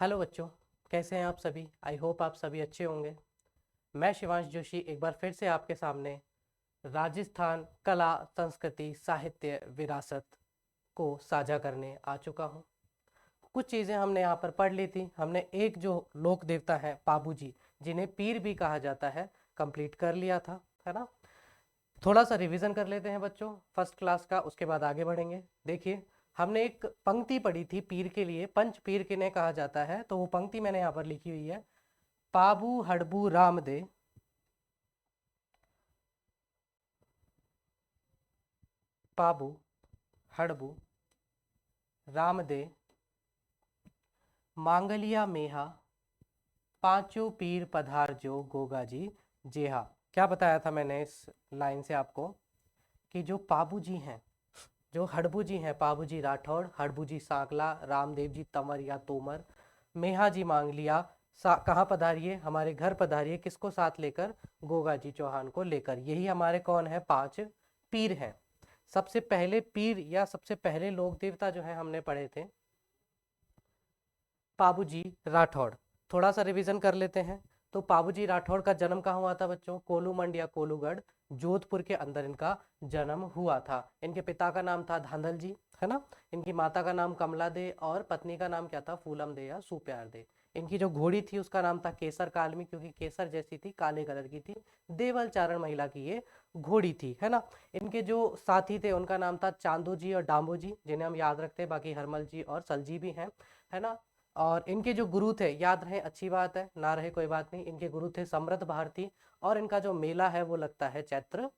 Hello बच्चों, कैसे हैं आप सभी। आई होप आप सभी अच्छे होंगे। मैं शिवांश जोशी एक बार फिर से आपके सामने राजस्थान कला संस्कृति साहित्य विरासत को साझा करने आ चुका हूँ। कुछ चीज़ें हमने यहाँ पर पढ़ ली थी। हमने एक जो लोक देवता है पाबू जी, जिन्हें पीर भी कहा जाता है, कंप्लीट कर लिया था, है ना। थोड़ा सा रिवीजन कर लेते हैं बच्चों फर्स्ट क्लास का, उसके बाद आगे बढ़ेंगे। देखिए, हमने एक पंक्ति पढ़ी थी पीर के लिए, पंच पीर किन्हें कहा जाता है, तो वो पंक्ति मैंने यहाँ पर लिखी हुई है। पाबू हड़बू राम दे, पाबू हड़बू राम दे, मांगलिया मेहा, पांचों पीर पधार जो गोगा जी जेहा। क्या बताया था मैंने इस लाइन से आपको कि जो पाबू जी हैं, जो हड़बू जी हैं, पाबू जी राठौड़, हड़बू जी सांकला, रामदेव जी तंवर या तोमर, मेहा जी मांग लिया, कहाँ पधारिए, हमारे घर पधारिए, किसको साथ लेकर, गोगा जी चौहान को लेकर। यही हमारे कौन है, पांच पीर हैं। सबसे पहले पीर या सबसे पहले लोक देवता जो है हमने पढ़े थे पाबूजी राठौड़। थोड़ा सा रिवीजन कर लेते हैं। तो पाबूजी राठौड़ का जन्म कहाँ हुआ था बच्चों, कोलूमंड या कोलूगढ़, जोधपुर के अंदर इनका जन्म हुआ था। इनके पिता का नाम था धांधल जी, है ना। इनकी माता का नाम कमला दे और पत्नी का नाम क्या था, फूलम दे या सुप्यार दे। इनकी जो घोड़ी थी उसका नाम था केसर कालमी, क्योंकि केसर जैसी थी, काले कलर की थी। देवल चारण महिला की ये घोड़ी थी, है ना। इनके जो साथी थे उनका नाम था चांदो जी और डाम्बो जी, जिन्हें हम याद रखते हैं। बाकी हरमल जी और सलजी भी हैं, है ना। और इनके जो गुरु थे, याद रहे अच्छी बात है, ना रहे कोई बात नहीं, इनके गुरु थे समृद्ध भारती। और इनका जो मेला है वो लगता है चैत्र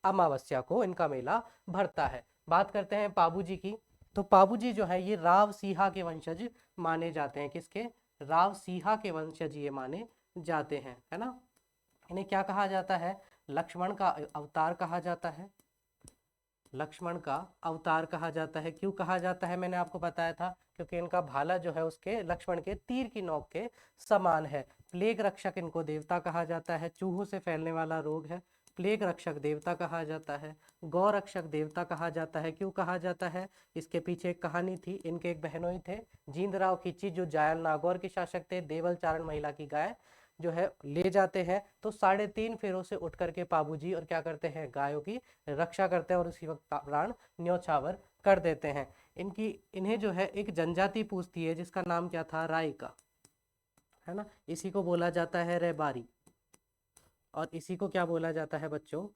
अमावस्या को इनका मेला भरता है। बात करते हैं पाबू जी की। तो पाबू जी जो है ये राव सीहा के वंशज माने जाते हैं। किसके, राव सीहा के वंशज ये माने जाते हैं, है ना। इन्हें क्या कहा जाता है, लक्ष्मण का अवतार कहा जाता है। लक्ष्मण का अवतार कहा जाता है। क्यों कहा जाता है, मैंने आपको बताया था, क्योंकि इनका भाला जो है उसके लक्ष्मण के तीर की नोक के समान है। प्लेग रक्षक इनको देवता कहा जाता है। चूहों से फैलने वाला रोग है, प्लेग रक्षक देवता कहा जाता है। गौ रक्षक देवता कहा जाता है। क्यों कहा जाता है, इसके पीछे एक कहानी थी। इनके एक बहनोई थे, जींदराव खिची, जो जायल नागौर के शासक थे। देवल चारण महिला की गाय जो है ले जाते हैं, तो 3.5 फेरों से उठ करके पाबूजी और क्या करते हैं, गायों की रक्षा करते हैं और उसी वक्त प्राण न्यौछावर कर देते हैं। इन्हें जो है एक जनजाति पूछती है जिसका नाम क्या था, रायका, है ना। इसी को बोला जाता है रैबारी, और इसी को क्या बोला जाता है बच्चों,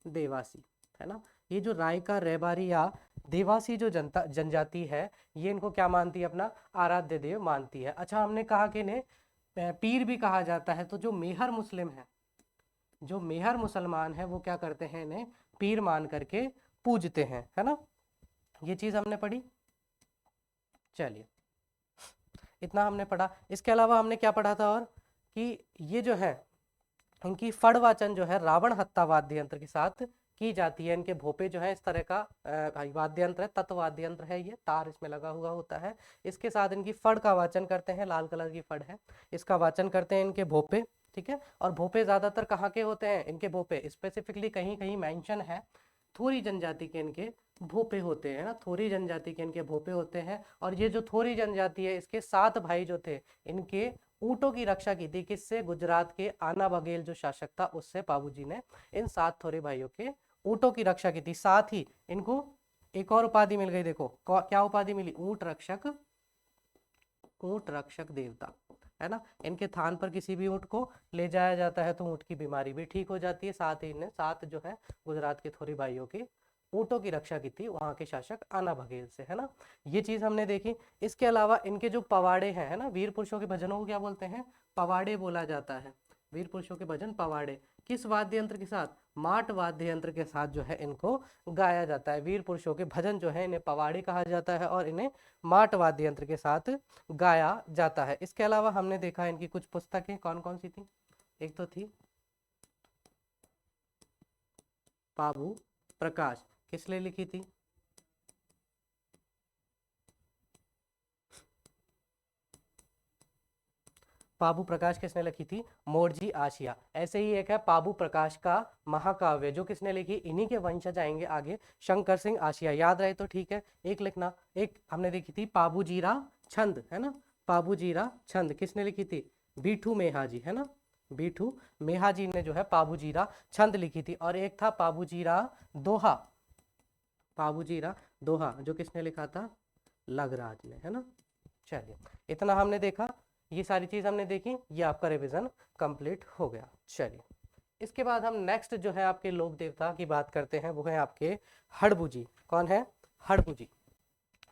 देवासी, है ना। ये जो रायका, रैबारी या देवासी जो जनजाति है, ये इनको क्या मानती है, अपना आराध्य देव मानती है। अच्छा, हमने कहा कि इन्हें पीर भी कहा जाता है। तो जो मेहर मुस्लिम है, जो मेहर मुसलमान है, वो क्या करते हैं, इन्हें पीर मान करके पूजते हैं, है ना। ये चीज हमने पढ़ी। चलिए, इतना हमने पढ़ा। इसके अलावा हमने क्या पढ़ा था, और कि ये जो है उनकी फड़वाचन जो है रावण हत्ता वाद्य यंत्र के साथ की जाती है। इनके भोपे जो है इस तरह का वाद्य यंत्र है, तत्व वाद्य यंत्र है, ये तार इसमें लगा हुआ होता है। इसके साथ इनकी फड़ का वाचन करते हैं, लाल कलर की फड़ है, इसका वाचन करते हैं इनके भोपे, ठीक है। और भोपे ज्यादातर कहाँ के होते हैं, इनके भोपे स्पेसिफिकली कहीं कहीं मेंशन है, थोरी जनजाति के इनके भोपे होते हैं ना, थोरी जनजाति के इनके भोपे होते हैं। और ये जो थोरी जनजाति है, इसके 7 भाई जो थे, इनके ऊंटों की रक्षा की थी। किससे, गुजरात के आना बघेल जो शासक था उससे पाबूजी ने इन 7 थोरे भाइयों के ऊंटों की रक्षा की थी। साथ ही इनको एक और उपाधि मिल गई, देखो क्या उपाधि मिली, ऊंट रक्षक, ऊंट रक्षक देवता, है ना। इनके थान पर किसी भी ऊंट को ले जाया जाता है तो ऊंट की बीमारी भी ठीक हो जाती है। साथ ही इन्हें 7 जो है गुजरात के थोरी भाइयों की ऊंटों की रक्षा की थी, वहां के शासक आना बघेल से, है ना। ये चीज हमने देखी। इसके अलावा इनके जो पवाड़े हैं, है ना, वीर पुरुषों के भजनों को क्या बोलते हैं, पवाड़े बोला जाता है। वीर पुरुषों के भजन पवाड़े किस वाद्य यंत्र के साथ, माट वाद्य यंत्र के साथ जो है इनको गाया जाता है। वीर पुरुषों के भजन जो है इन्हें पवाड़े कहा जाता है और इन्हें माट वाद्य यंत्र के साथ गाया जाता है। इसके अलावा हमने देखा इनकी कुछ पुस्तकें कौन कौन सी थी। एक तो थी पाबू प्रकाश, किसने लिखी थी, पाबू प्रकाश किसने लिखी थी, मोरजी आशिया। ऐसे ही एक है पाबू प्रकाश का महाकाव्य, जो किसने लिखी, इन्हीं के वंशज आएंगे आगे, शंकर सिंह आशिया। याद रहे तो ठीक है, एक लिखना। एक हमने देखी थी पाबू जीरा छंद, है ना, पाबूजीरा छंद किसने लिखी थी? बीठू मेहाजी, है ना, बीठू मेहाजी ने जो है पाबूजीरा छंद लिखी थी। और एक था पाबूजीरा दोहा, पाबूजीरा दोहा जो किसने लिखा था? लगराज ने, है ना। चलिए, इतना हमने देखा, ये सारी चीज हमने देखी, ये आपका रिवीजन कंप्लीट हो गया। चलिए, इसके बाद हम नेक्स्ट जो है आपके लोक देवता की बात करते हैं, वो है आपके हड़बू। कौन है? हड़बू।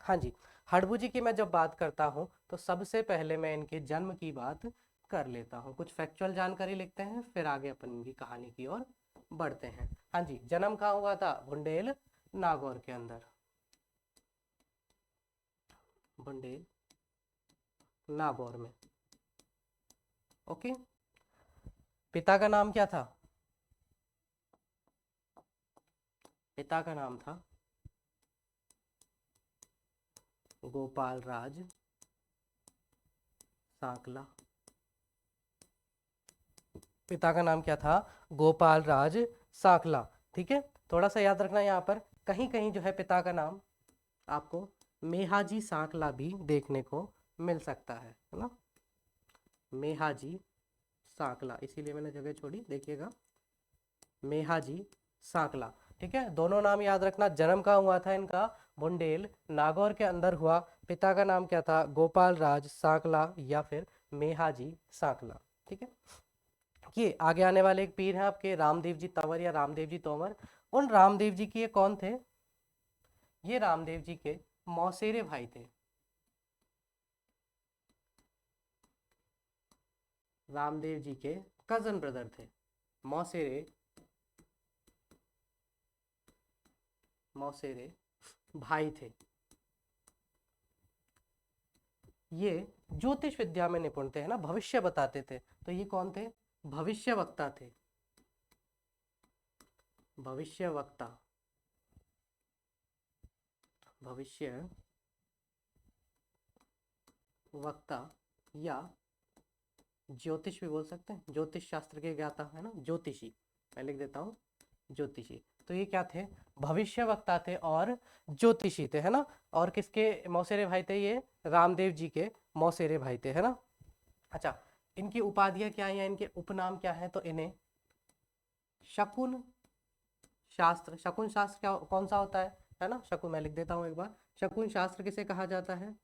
हाँ जी, हड़बू की मैं जब बात करता हूँ तो सबसे पहले मैं इनके जन्म की बात कर लेता हूँ, कुछ फैक्चुअल जानकारी लिखते हैं, फिर आगे अपन इनकी कहानी की ओर बढ़ते हैं। हाँ जी, जन्म कहाँ हुआ था? बुंडेल नागौर के अंदर, बुंडेल नागौर में। ओके, पिता का नाम क्या था? पिता का नाम था गोपाल राज सांकला। पिता का नाम क्या था? गोपाल राज सांकला। ठीक है, थोड़ा सा याद रखना, यहाँ पर कहीं कहीं जो है पिता का नाम आपको मेहाजी सांकला भी देखने को मिल सकता है ना, मेहाजी सांकला, इसीलिए मैंने जगह छोड़ी, देखिएगा, मेहाजी सांकला। ठीक है, दोनों नाम याद रखना। जन्म कहाँ हुआ था इनका? बुंडेल नागौर के अंदर हुआ। पिता का नाम क्या था? गोपाल राज सांकला या फिर मेहाजी सांकला। ठीक है, ये आगे आने वाले एक पीर हैं आपके रामदेव जी तंवर या रामदेव जी तोमर। उन रामदेव जी की ये कौन थे? ये रामदेव जी के मौसेरे भाई थे। रामदेव जी के कजन ब्रदर थे, मौसेरे, मौसेरे भाई थे। ये ज्योतिष विद्या में निपुण थे, है ना, भविष्य बताते थे। तो ये कौन थे? भविष्य वक्ता थे, भविष्य वक्ता, भविष्य वक्ता या ज्योतिष भी बोल सकते हैं, ज्योतिष शास्त्र के ज्ञाता, है ना, ज्योतिषी, मैं लिख देता हूँ ज्योतिषी। तो ये क्या थे? भविष्य वक्ता थे और ज्योतिषी थे, है ना। और किसके मौसेरे भाई थे? ये रामदेव जी के मौसेरे भाई थे, है ना। अच्छा, इनकी उपाधियां क्या है या इनके उपनाम क्या है? तो इन्हें शकुन शास्त्र, शकुन शास्त्र क्या कौन सा होता है ना, शकुन, मैं लिख देता हूँ एक बार, शकुन शास्त्र किसे कहा जाता है?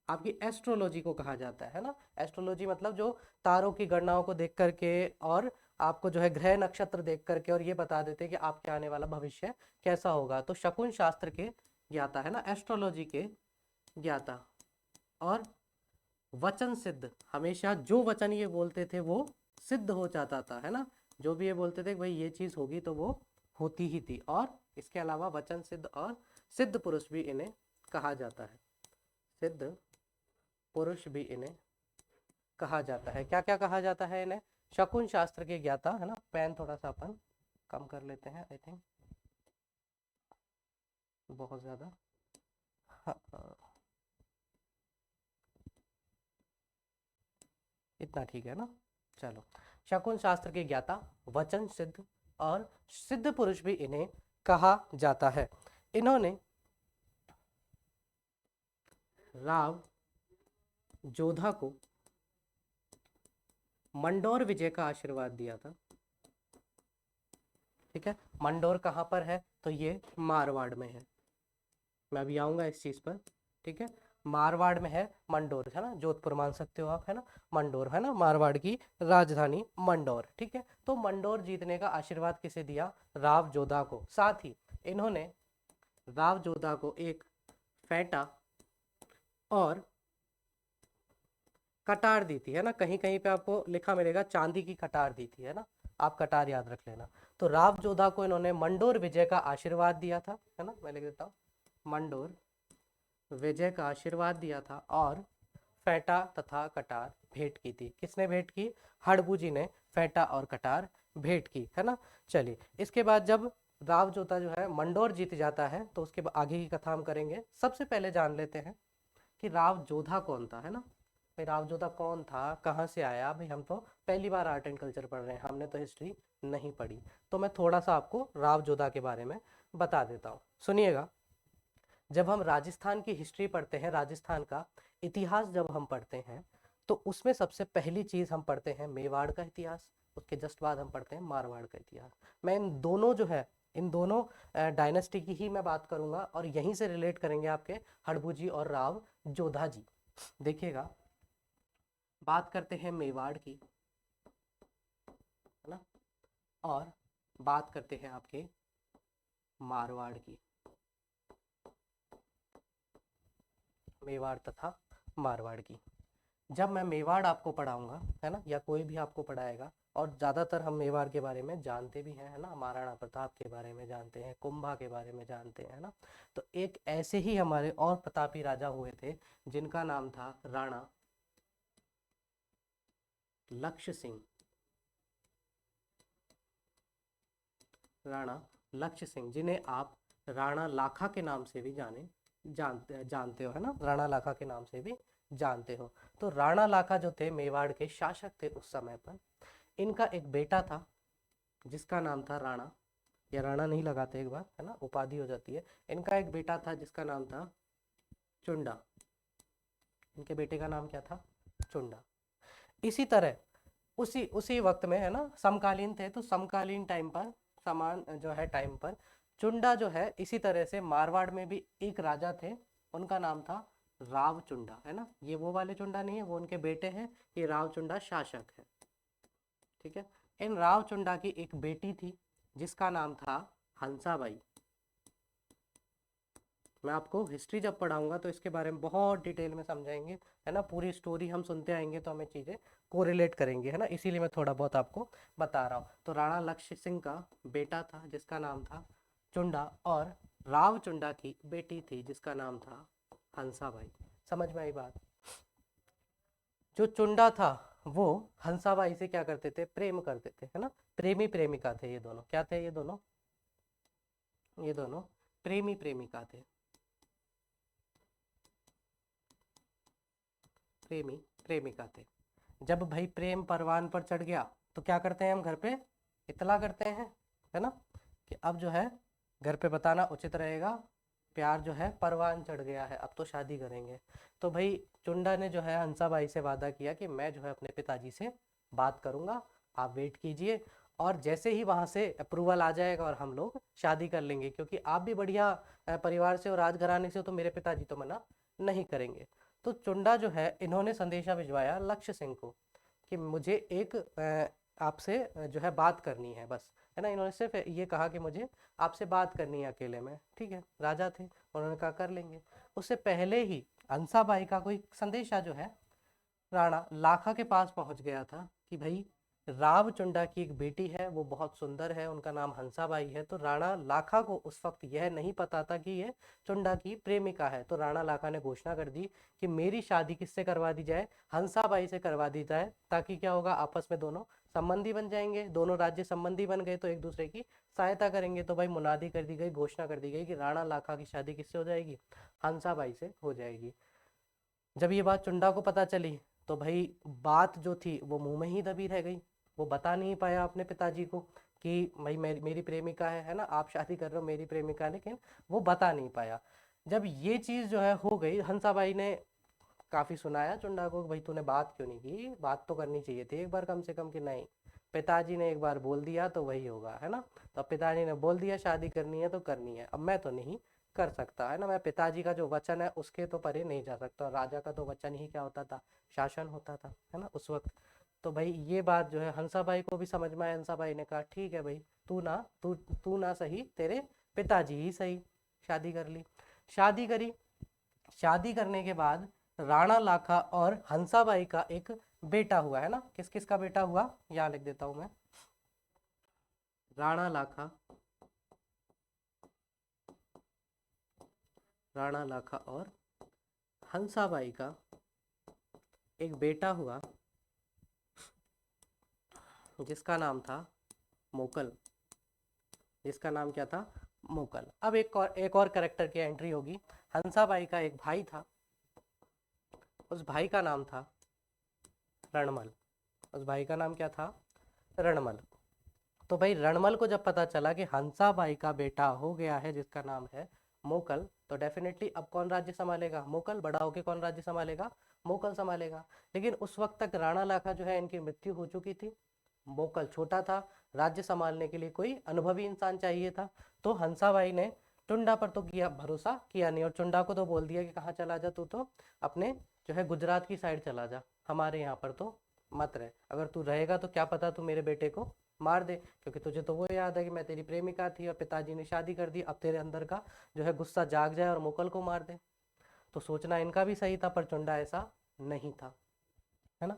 आपकी एस्ट्रोलॉजी को कहा जाता है ना। एस्ट्रोलॉजी मतलब जो तारों की गणनाओं को देख करके और आपको जो है ग्रह नक्षत्र देख करके और ये बता देते हैं कि आपके आने वाला भविष्य कैसा होगा। तो शकुन शास्त्र के ज्ञाता, है ना, एस्ट्रोलॉजी के ज्ञाता। और वचन सिद्ध, हमेशा जो वचन ये बोलते थे वो सिद्ध हो जाता था, है ना। जो भी ये बोलते थे भाई ये चीज होगी तो वो होती ही थी। और इसके अलावा वचन सिद्ध और सिद्ध पुरुष भी इन्हें कहा जाता है, सिद्ध पुरुष भी इन्हें कहा जाता है। क्या क्या कहा जाता है इन्हें? शकुन शास्त्र के ज्ञाता, है ना। पेन थोड़ा सा अपन कम कर लेते हैं, आई थिंक बहुत ज्यादा, हाँ, इतना ठीक है ना। चलो, शकुन शास्त्र के ज्ञाता, वचन सिद्ध और सिद्ध पुरुष भी इन्हें कहा जाता है। इन्होंने राव जोधा को मंडोर विजय का आशीर्वाद दिया था। ठीक है, मंडोर कहाँ पर है? तो ये मारवाड़ में है, मैं अभी आऊंगा इस चीज पर। ठीक है, मारवाड़ में है मंडोर, है ना, जोधपुर मान सकते हो आप, है ना, मंडोर, है ना, मारवाड़ की राजधानी मंडोर। ठीक है, तो मंडोर जीतने का आशीर्वाद किसे दिया? राव जोधा को। साथ ही इन्होंने राव जोधा को एक फेंटा और कटार दी थी, है ना। कहीं कहीं पे आपको लिखा मिलेगा चांदी की कटार दी थी, है ना, आप कटार याद रख लेना। तो राव जोधा को इन्होंने मंडोर विजय का आशीर्वाद दिया था, है ना, मैं लिख देता हूँ, मंडोर विजय का आशीर्वाद दिया था और फेंटा तथा कटार भेंट की थी। किसने भेंट की? हड़बू जी ने फेंटा और कटार भेंट की, है ना। चलिए, इसके बाद जब राव जोधा जो है मंडोर जीत जाता है तो उसके आगे की कथा हम करेंगे। सबसे पहले जान लेते हैं कि राव जोधा कौन था, है ना। भाई राव जोधा कौन था, कहाँ से आया? भाई हम तो पहली बार आर्ट एंड कल्चर पढ़ रहे हैं, हमने तो हिस्ट्री नहीं पढ़ी। तो मैं थोड़ा सा आपको राव जोधा के बारे में बता देता हूँ, सुनिएगा। जब हम राजस्थान की हिस्ट्री पढ़ते हैं, राजस्थान का इतिहास जब हम पढ़ते हैं तो उसमें सबसे पहली चीज़ हम पढ़ते हैं मेवाड़ का इतिहास, उसके जस्ट बाद हम पढ़ते हैं मारवाड़ का इतिहास। मैं इन दोनों जो है, इन दोनों डायनेस्टी की ही मैं बात करूंगा और यहीं से रिलेट करेंगे आपके हड़बू जी और राव जोधा जी। देखिएगा, बात करते हैं मेवाड़ की, है ना, और बात करते हैं आपके मारवाड़ की, मेवाड़ तथा मारवाड़ की। जब मैं मेवाड़ आपको पढ़ाऊंगा, है ना, या कोई भी आपको पढ़ाएगा, और ज़्यादातर हम मेवाड़ के बारे में जानते भी हैं, है ना, महाराणा प्रताप के बारे में जानते हैं, कुंभा के बारे में जानते हैं, है ना। तो एक ऐसे ही हमारे और प्रतापी राजा हुए थे जिनका नाम था राणा लक्ष्य सिंह। राणा लक्ष्य सिंह, जिन्हें आप राणा लाखा के नाम से भी जानते हो, है ना, राणा लाखा के नाम से भी जानते हो। तो राणा लाखा जो थे मेवाड़ के शासक थे उस समय पर। इनका एक बेटा था जिसका नाम था राणा, या राणा नहीं लगाते एक बार, है ना, उपाधि हो जाती है। इनका एक बेटा था जिसका नाम था चुंडा। इनके बेटे का नाम क्या था? चुंडा। इसी तरह उसी उसी वक्त में, है ना, समकालीन थे, तो समकालीन टाइम पर, समान जो है टाइम पर, चुंडा जो है इसी तरह से मारवाड़ में भी एक राजा थे, उनका नाम था राव चुंडा, है ना। ये वो वाले चुंडा नहीं है, वो उनके बेटे हैं, ये राव चुंडा शासक है, ठीक है। इन राव चुंडा की एक बेटी थी जिसका नाम था हंसाबाई। मैं आपको हिस्ट्री जब पढ़ाऊंगा तो इसके बारे में बहुत डिटेल में समझाएंगे, है ना, पूरी स्टोरी हम सुनते आएंगे तो हमें चीज़ें कोरिलेट करेंगे, है ना, इसीलिए मैं थोड़ा बहुत आपको बता रहा हूँ। तो राणा लक्ष्य सिंह का बेटा था जिसका नाम था चुंडा, और राव चुंडा की बेटी थी जिसका नाम था हंसाबाई। समझ में आई बात? जो चुंडा था वो हंसाबाई से क्या करते थे? प्रेम करते थे, है ना। प्रेमी प्रेमिका थे ये दोनों। क्या थे ये दोनों? ये दोनों प्रेमी प्रेमिका थे, प्रेमी प्रेमिका थे। जब भाई प्रेम परवान पर चढ़ गया तो क्या करते हैं हम घर पे? इतला करते हैं, है ना, कि अब जो है घर पे बताना उचित रहेगा, प्यार जो है परवान चढ़ गया है, अब तो शादी करेंगे। तो भाई चुंडा ने जो है हंसाबाई से वादा किया कि मैं जो है अपने पिताजी से बात करूंगा, आप वेट कीजिए, और जैसे ही वहाँ से अप्रूवल आ जाएगा और हम लोग शादी कर लेंगे, क्योंकि आप भी बढ़िया परिवार से और राजघराने से हो, तो मेरे पिताजी तो मना नहीं करेंगे। तो चुंडा जो है, इन्होंने संदेशा भिजवाया लक्ष्य सिंह को कि मुझे एक आपसे जो है बात करनी है, बस, है ना। इन्होंने सिर्फ ये कहा कि मुझे आपसे बात करनी है अकेले में, ठीक है, राजा थे, उन्होंने कहा कर लेंगे। उससे पहले ही हंसाबाई का कोई संदेशा जो है राणा लाखा के पास पहुंच गया था कि भाई राव चुंडा की एक बेटी है, वो बहुत सुंदर है, उनका नाम हंसाबाई है। तो राणा लाखा को उस वक्त यह नहीं पता था कि ये चुंडा की प्रेमिका है। तो राणा लाखा ने घोषणा कर दी कि मेरी शादी किससे करवा दी जाए? हंसाबाई से करवा दी जाए, ताकि क्या होगा, आपस में दोनों संबंधी बन जाएंगे, दोनों राज्य संबंधी बन गए तो एक दूसरे की सहायता करेंगे। तो भाई मुनादी कर दी गई, घोषणा कर दी गई कि राणा लाखा की शादी किससे हो जाएगी? हंसाबाई से हो जाएगी। जब ये बात चुंडा को पता चली तो भाई बात जो थी वो मुंह में ही दबी रह गई। वो बता नहीं पाया अपने पिताजी को कि भाई मेरी प्रेमिका है ना, आप शादी कर रहे हो मेरी प्रेमिका, लेकिन वो बता नहीं पाया। जब ये चीज़ जो है हो गई, हंसाबाई ने काफ़ी सुनाया चुंडा को कि भाई तूने बात क्यों नहीं की, बात तो करनी चाहिए थी एक बार कम से कम, कि नहीं, पिताजी ने एक बार बोल दिया तो वही होगा, है ना। तो अब पिताजी ने बोल दिया शादी करनी है तो करनी है, अब मैं तो नहीं कर सकता, है ना, मैं पिताजी का जो वचन है उसके तो परे नहीं जा सकता। और राजा का तो वचन ही क्या होता था? शासन होता था, है ना, उस वक्त। तो भाई ये बात जो है हंसाबाई को भी समझ में आया। हंसाबाई ने कहा ठीक है भाई, तू ना सही, तेरे पिताजी ही सही। शादी कर ली, शादी करी। शादी करने के बाद राणा लाखा और हंसाबाई का एक बेटा हुआ, है ना। किस किस का बेटा हुआ, यहाँ लिख देता हूं मैं। राणा लाखा, राणा लाखा और हंसाबाई का एक बेटा हुआ जिसका नाम था मोकल। जिसका नाम क्या था? मोकल। अब एक और कैरेक्टर की एंट्री होगी। हंसाबाई का एक भाई था, उस भाई का नाम था रणमल। उस भाई का नाम क्या था? रणमल। तो भाई रणमल को जब पता चला कि हंसाबाई का बेटा हो गया है जिसका नाम है मोकल, तो डेफिनेटली अब कौन राज्य संभालेगा? मोकल। बड़ा होके कौन राज्य संभालेगा? मोकल संभालेगा। लेकिन उस वक्त तक राणा लाखा जो है इनकी मृत्यु हो चुकी थी। मोकल छोटा था, राज्य संभालने के लिए कोई अनुभवी इंसान चाहिए था। तो हंसाबाई ने चुंडा पर तो किया भरोसा किया नहीं, और चुंडा को तो बोल दिया कि कहाँ चला जा, तू तो अपने जो है गुजरात की साइड चला जा, हमारे यहाँ पर तो मत रहे। अगर तू रहेगा तो क्या पता तू मेरे बेटे को मार दे, क्योंकि तुझे तो वो याद है कि मैं तेरी प्रेमिका थी और पिताजी ने शादी कर दी। अब तेरे अंदर का जो है गुस्सा जाग जाए और मोकल को मार दे। तो सोचना इनका भी सही था, पर चुंडा ऐसा नहीं था, है ना।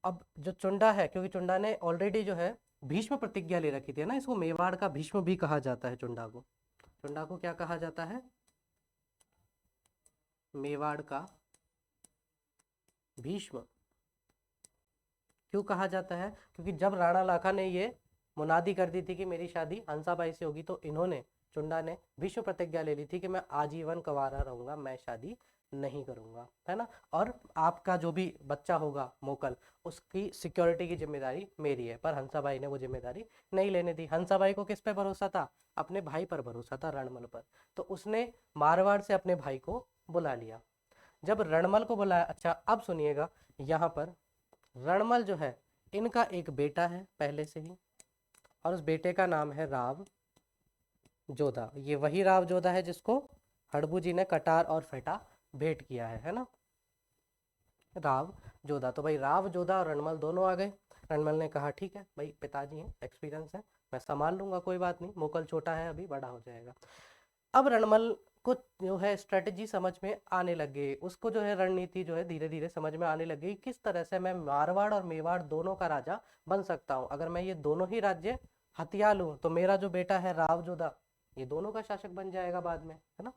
अब जो चुंडा है, क्योंकि चुंडा ने ऑलरेडी जो है भीष्म प्रतिज्ञा ले रखी थी ना, इसको मेवाड़ का भीष्म भी कहा जाता है। चुंडा को, चुंडा को क्या कहा जाता है? मेवाड़ का भीष्म। क्यों कहा जाता है? क्योंकि जब राणा लाखा ने ये मुनादी कर दी थी कि मेरी शादी हंसाबाई से होगी, तो इन्होंने, चुंडा ने भीष्म प्रतिज्ञा ले ली थी कि मैं आजीवन कंवारा रहूंगा, मैं शादी नहीं करूंगा, है ना। और आपका जो भी बच्चा होगा मोकल, उसकी सिक्योरिटी की जिम्मेदारी मेरी है। पर हंसाबाई ने वो जिम्मेदारी नहीं लेने दी। हंसाबाई को किस पे भरोसा था? अपने भाई पर भरोसा था, रणमल पर। तो उसने मारवाड़ से अपने भाई को बुला लिया। जब रणमल को बुलाया, अच्छा अब सुनिएगा, यहाँ पर रणमल जो है इनका एक बेटा है पहले से ही, और उस बेटे का नाम है राव जोधा। ये वही राव जोधा है जिसको हड़बू जी ने कटार और फेटा भेंट किया है ना, राव जोधा। तो भाई राव जोधा और रणमल दोनों आ गए। रणमल ने कहा ठीक है भाई, पिताजी हैं, एक्सपीरियंस है, मैं संभाल लूंगा, कोई बात नहीं, मोकल छोटा है अभी, बड़ा हो जाएगा। अब रणमल को जो है स्ट्रेटजी समझ में आने लग गई, उसको जो है रणनीति जो है धीरे धीरे समझ में आने लग गई, किस तरह से मैं मारवाड़ और मेवाड़ दोनों का राजा बन सकता हूँ। अगर मैं ये दोनों ही राज्य हथिया लूँ तो मेरा जो बेटा है राव जोधा, ये दोनों का शासक बन जाएगा बाद में, है ना।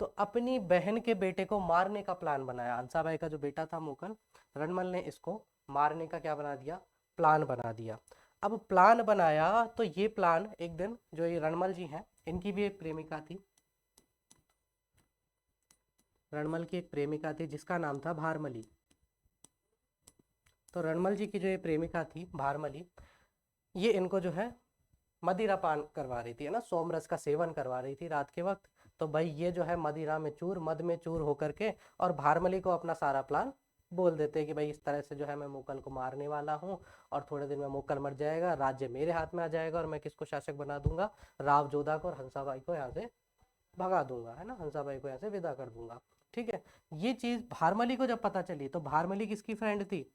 तो अपनी बहन के बेटे को मारने का प्लान बनाया। हंसाबाई का जो बेटा था मोकल, रणमल ने इसको मारने का क्या बना दिया? प्लान बना दिया। अब प्लान बनाया तो ये प्लान एक दिन, जो ये रणमल जी हैं इनकी भी एक प्रेमिका थी, रणमल की एक प्रेमिका थी जिसका नाम था भारमली। तो रणमल जी की जो ये प्रेमिका थी भारमली, ये इनको जो है मदिरा पान करवा रही थी, है ना, सोमरस का सेवन करवा रही थी रात के वक्त। तो भाई ये जो है मदिरा में चूर, मद में चूर होकर के, और भारमली को अपना सारा प्लान बोल देते कि भाई इस तरह से जो है मैं मोकल को मारने वाला हूँ, और थोड़े दिन में मोकल मर जाएगा, राज्य मेरे हाथ में आ जाएगा, और मैं किसको शासक बना दूंगा? राव जोधा को, और हंसाबाई को यहाँ से भगा दूंगा, है ना, हंसाबाई को यहाँ से विदा कर दूंगा। ठीक है। ये चीज भारमली को जब पता चली, तो भारमली किसकी फ्रेंड थी?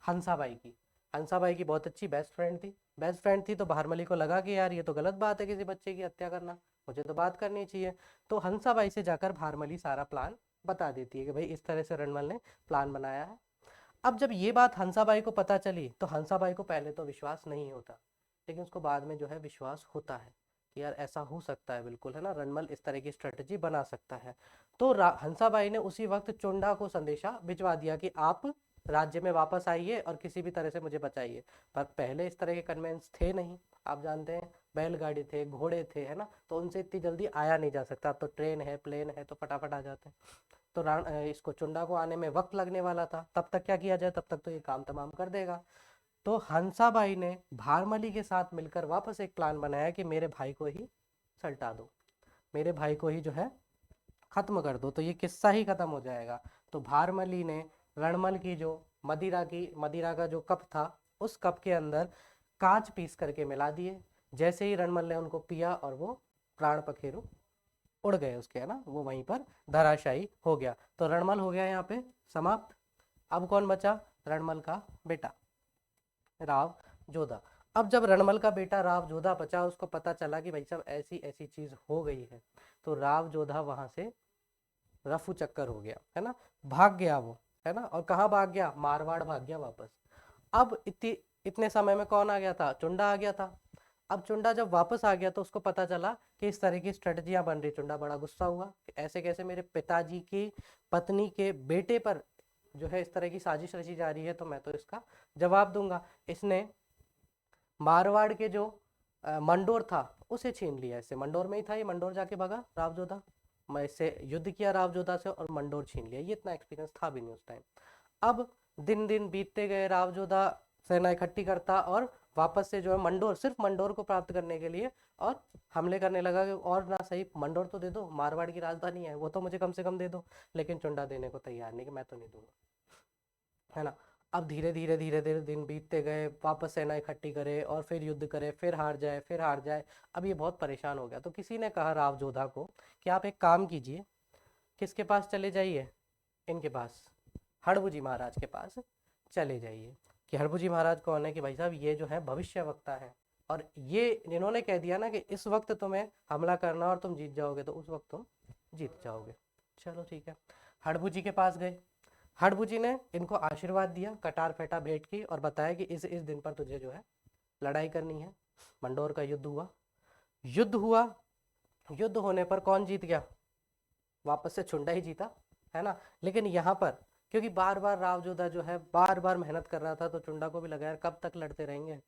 हंसाबाई की। हंसाबाई की बहुत अच्छी बेस्ट फ्रेंड थी। बेस्ट फ्रेंड थी तो भारमली को लगा कि यार ये तो गलत बात है किसी बच्चे की हत्या करना, मुझे तो बात करनी चाहिए। तो हंसाबाई से जाकर भारमली सारा प्लान बता देती है कि भाई इस तरह से रणमल ने प्लान बनाया है। अब जब ये बात हंसाबाई को पता चली, तो हंसाबाई को पहले तो विश्वास नहीं होता, लेकिन उसको बाद में जो है विश्वास होता है कि यार ऐसा हो सकता है, बिल्कुल, है ना, रणमल इस तरह की स्ट्रेटजी बना सकता है। तो हंसाबाई ने उसी वक्त चुंडा को संदेशा भिजवा दिया कि आप राज्य में वापस आइए और किसी भी तरह से मुझे बचाइए। पर पहले इस तरह के कन्वेंस थे नहीं, आप जानते हैं, बैलगाड़ी थे, घोड़े थे, है ना, तो उनसे इतनी जल्दी आया नहीं जा सकता। अब तो ट्रेन है, प्लेन है, तो फटाफट आ जाते हैं। तो इसको चुंडा को आने में वक्त लगने वाला था, तब तक क्या किया जाए, तब तक तो ये काम तमाम कर देगा। तो हंसाबाई ने भारमली के साथ मिलकर वापस एक प्लान बनाया कि मेरे भाई को ही सल्टा दो, मेरे भाई को ही जो है खत्म कर दो, तो ये किस्सा ही खत्म हो जाएगा। तो भारमली ने रणमल की जो मदिरा का जो कप था, उस कप के अंदर कांच पीस करके मिला दिए। जैसे ही रणमल ने उनको पिया, और वो प्राण पखेरु उड़ गए उसके, है ना, वो वहीं पर धराशायी हो गया। तो रणमल हो गया यहाँ पे समाप्त। अब कौन बचा? रणमल का बेटा राव जोधा। अब जब रणमल का बेटा राव जोधा बचा, उसको पता चला कि भाई साहब ऐसी ऐसी चीज हो गई है, तो राव जोधा वहां से रफू चक्कर हो गया, है ना, भाग गया वो, है ना। और कहाँ भाग गया? मारवाड़ भाग गया वापस। अब इतने समय में कौन आ गया था? चुंडा आ गया था। अब चुंडा जब वापस आ गया तो उसको पता चला कि इस तरह की स्ट्रेटजियां बन रही। चुंडा बड़ा गुस्सा हुआ कि ऐसे कैसे मेरे पिताजी की पत्नी के बेटे पर जो है इस तरह की साजिश रची जा रही है, तो मैं तो इसका जवाब दूंगा। इसने मारवाड़ के जो मंडोर था उसे छीन लिया। इससे मंडोर में ही था ये, मंडोर जाके भागा राव जोधा, मैं इससे युद्ध किया राव जोधा से और मंडोर छीन लिया। ये इतना एक्सपीरियंस था भी नहीं उस टाइम। अब दिन दिन बीतते गए, राव जोधा सेना इकट्ठी करता और वापस से जो है मंडोर, सिर्फ मंडोर को प्राप्त करने के लिए और हमले करने लगा कि और ना सही मंडोर तो दे दो, मारवाड़ की राजधानी है वो तो मुझे कम से कम दे दो, लेकिन चुंडा देने को तैयार नहीं कि मैं तो नहीं दूंगा, है ना। अब धीरे धीरे धीरे धीरे दिन बीतते गए, वापस सेना इकट्ठी करे और फिर युद्ध करे, फिर हार जाए, फिर हार जाए। अब ये बहुत परेशान हो गया, तो किसी ने कहा राव जोधा को कि आप एक काम कीजिए, किसके पास चले जाइए, इनके पास, हड़बू महाराज के पास चले जाइए। कि हड़बू महाराज कौन है, कि भाई साहब ये जो है भविष्य वक्ता है, और ये इन्होंने कह दिया ना कि इस वक्त तुम्हें हमला करना और तुम जीत जाओगे, तो उस वक्त तुम जीत जाओगे। चलो ठीक है, हड़बू के पास गए। हड़बू ने इनको आशीर्वाद दिया, कटार फेटा भेंट की और बताया कि इस दिन पर तुझे जो है लड़ाई करनी है। मंडोर का युद्ध हुआ। युद्ध हुआ, युद्ध होने पर कौन जीत गया, वापस से चुंडा ही जीता, है ना। लेकिन यहाँ पर क्योंकि बार बार राव जोधा जो है बार बार मेहनत कर रहा था, तो चुंडा को भी लगा यार कब तक लड़ते रहेंगे,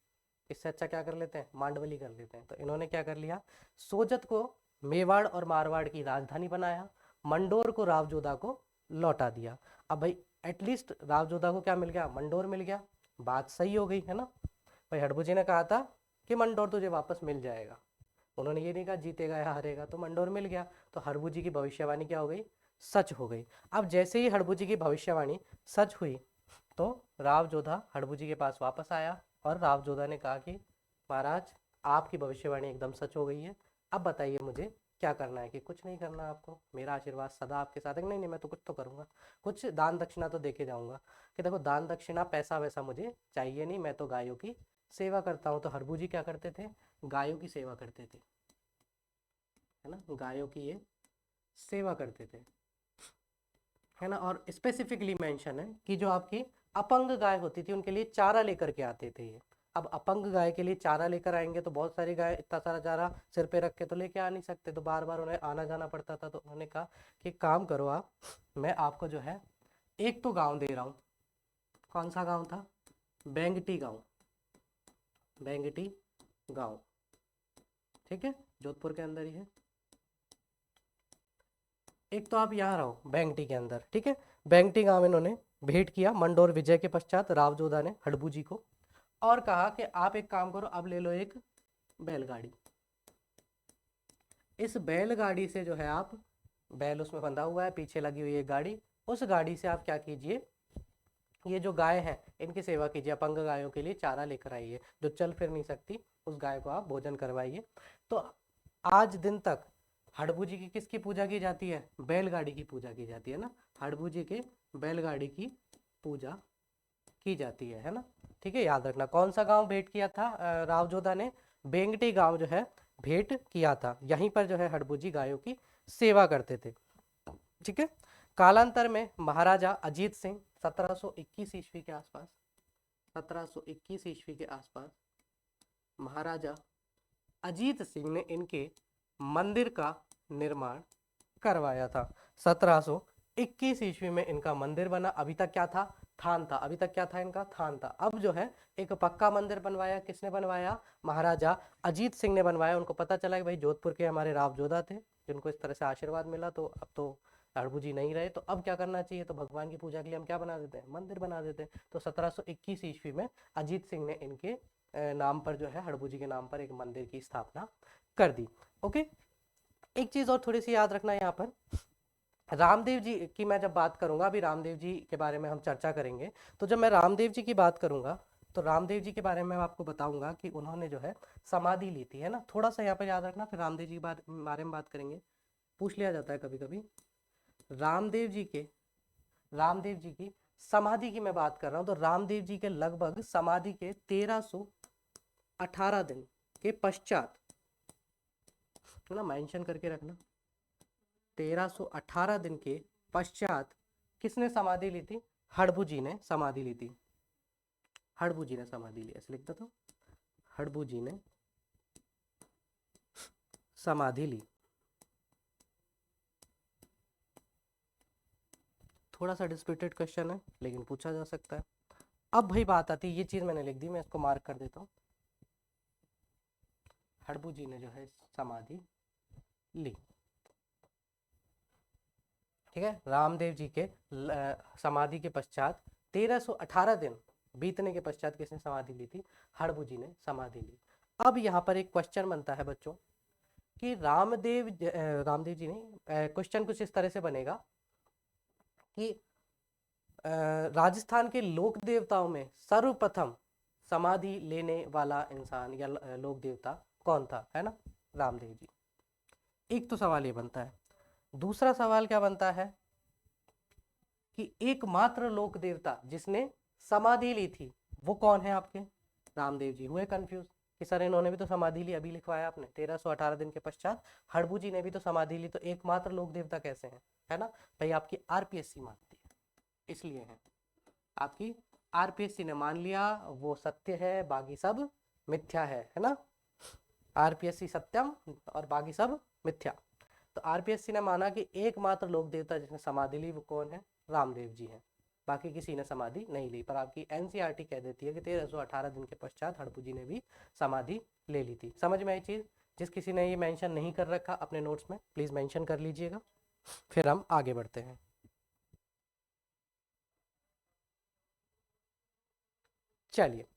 इससे अच्छा क्या कर लेते हैं, मांडवली कर लेते हैं। तो इन्होंने क्या कर लिया, सोजत को मेवाड़ और मारवाड़ की राजधानी बनाया, मंडोर को राव जोधा को लौटा दिया। अब भाई एटलीस्ट राव जोधा को क्या मिल गया, मंडोर मिल गया, बात सही हो गई, है ना। भाई हड़बू ने कहा था कि मंडोर तुझे वापस मिल जाएगा, उन्होंने ये नहीं कहा जीतेगा या हारेगा, तो मंडोर मिल गया। तो हड़बू की भविष्यवाणी क्या हो गई, सच हो गई। अब जैसे ही हड़बू की भविष्यवाणी सच हुई, तो राव जोधा हड़बू के पास वापस आया और राव जोधा ने कहा कि महाराज आपकी भविष्यवाणी एकदम सच हो गई है, अब बताइए मुझे क्या करना है। कि कुछ नहीं करना आपको, मेरा आशीर्वाद सदा आपके साथ है। नहीं नहीं मैं तो कुछ तो करूँगा, कुछ दान दक्षिणा तो देके जाऊँगा। कि देखो दान दक्षिणा पैसा वैसा मुझे चाहिए नहीं, मैं तो गायों की सेवा करता हूँ। तो हड़बू क्या करते थे, गायों की सेवा करते थे, है ना, गायों की ये सेवा करते थे, है ना। और स्पेसिफिकली मेंशन है कि जो आपकी अपंग गाय होती थी उनके लिए चारा लेकर के आते थे ये। अब अपंग गाय के लिए चारा लेकर आएंगे तो बहुत सारी गाय इतना सारा चारा सिर पे रख के तो लेके आ नहीं सकते, तो बार बार उन्हें आना जाना पड़ता था। तो उन्होंने कहा कि काम करो आप, मैं आपको जो है एक तो गाँव दे रहा हूँ। कौन सा गाँव था, बेंगटी गाँव, बेंगटी गाँव, ठीक है, जोधपुर के अंदर ही है। एक तो आप यहाँ रहो बेंगटी के अंदर, ठीक है। बेंगटी गांव इन्होंने भेंट किया मंडोर विजय के पश्चात राव जोधा ने हड़बू को, और कहा कि आप एक काम करो, अब ले लो एक बैलगाड़ी। इस बैलगाड़ी से जो है आप, बैल उसमें बंधा हुआ है, पीछे लगी हुई है गाड़ी, उस गाड़ी से आप क्या कीजिए, ये जो गाय है इनकी सेवा कीजिए, अपंग गायों के लिए चारा लेकर आइए, जो चल फिर नहीं सकती उस गाय को आप भोजन करवाइए। तो आज दिन तक हड़बू की किसकी पूजा की जाती है, बैलगाड़ी की पूजा की जाती है ना, हड़बू के बैलगाड़ी की पूजा की जाती है ना। ठीक है, याद रखना। कौन सा गांव भेंट किया था राव जोधा ने, बेंगटी गांव जो है भेंट किया था, यहीं पर जो है हड़बू गायों की सेवा करते थे, ठीक है। कालांतर में महाराजा अजीत सिंह 1721 ईस्वी के आसपास, 1721 ईस्वी के आसपास महाराजा अजीत सिंह ने इनके मंदिर का निर्माण करवाया था। 1721 ईस्वी में इनका मंदिर बना। अभी तक क्या था, थान था, अभी तक क्या था इनका, थान था। अब जो है एक पक्का मंदिर बनवाया, किसने बनवाया, महाराजा अजीत सिंह ने बनवाया। उनको पता चला कि भाई जोधपुर के हमारे राव जोधा थे जिनको इस तरह से आशीर्वाद मिला, तो अब तो हड़बू नहीं रहे, तो अब क्या करना चाहिए, तो भगवान की पूजा के लिए हम क्या बना देते हैं, मंदिर बना देते हैं। तो 1721 ईस्वी में अजीत सिंह ने इनके नाम पर जो है हड़बू के नाम पर एक मंदिर की स्थापना कर दी। ओके, एक चीज और थोड़ी सी याद रखना यहाँ पर, रामदेव जी की मैं जब बात करूंगा, अभी रामदेव जी के बारे में हम चर्चा करेंगे, तो जब मैं रामदेव जी की बात करूंगा तो रामदेव जी के बारे में मैं आपको बताऊंगा कि उन्होंने जो है समाधि ली थी, है ना। थोड़ा सा यहाँ पर याद रखना, फिर रामदेव जी के बारे में बात करेंगे। पूछ लिया जाता है कभी कभी। रामदेव जी की समाधि की मैं बात कर रहा हूँ, तो रामदेव जी के लगभग समाधि के 1318 दिन के पश्चात, तो ना मेंशन करके रखना, 1318 दिन के पश्चात किसने समाधि ली थी, हड़बू ने समाधि ली थी। हड़बू ने समाधि ली, ऐसे लिखता था, हड़बू ने समाधि ली। थोड़ा सा डिस्प्यूटेड क्वेश्चन है लेकिन पूछा जा सकता है। अब भाई बात आती है, ये चीज मैंने लिख दी, मैं इसको मार्क कर देता हूँ। हड़बू ने जो है समाधि ली, ठीक है। रामदेव जी के समाधि के पश्चात 1318 दिन बीतने के पश्चात किसने समाधि ली थी? हड़बू जी ने समाधि ली। अब यहाँ पर एक क्वेश्चन बनता है बच्चों कि रामदेव जी ने, क्वेश्चन कुछ इस तरह से बनेगा कि राजस्थान के लोक देवताओं में सर्वप्रथम समाधि लेने वाला इंसान या लोक देवता कौन था, है ना? रामदेव जी। एक तो सवाल ये बनता है। दूसरा सवाल क्या बनता है कि एकमात्र लोक देवता जिसने समाधि ली थी वो कौन है आपके? रामदेव जी। हुए कंफ्यूज कि सर इन्होंने भी तो समाधि ली, अभी लिखवाया आपने 1318 दिन के पश्चात हड़बू जी ने भी तो समाधि ली, तो एकमात्र लोक देवता कैसे हैं, है ना भाई? आपकी आरपीएससी मानती है, इसलिए है। आपकी आरपीएससी ने मान लिया वो सत्य है, बाकी सब मिथ्या है ना? आरपीएससी सत्यम और बाकी सब मिथ्या। तो आरपीएससी ने माना कि एकमात्र लोक देवता जिसने समाधि ली वो कौन है? रामदेव जी हैं। बाकी किसी ने समाधि नहीं ली। पर आपकी एनसीईआरटी कह देती है कि 1318 दिन के पश्चात हड़पू जी ने भी समाधि ले ली थी। समझ में आई चीज? जिस किसी ने ये मेंशन नहीं कर रखा अपने नोट्स में प्लीज मेंशन कर लीजिएगा। फिर हम आगे बढ़ते हैं। चलिए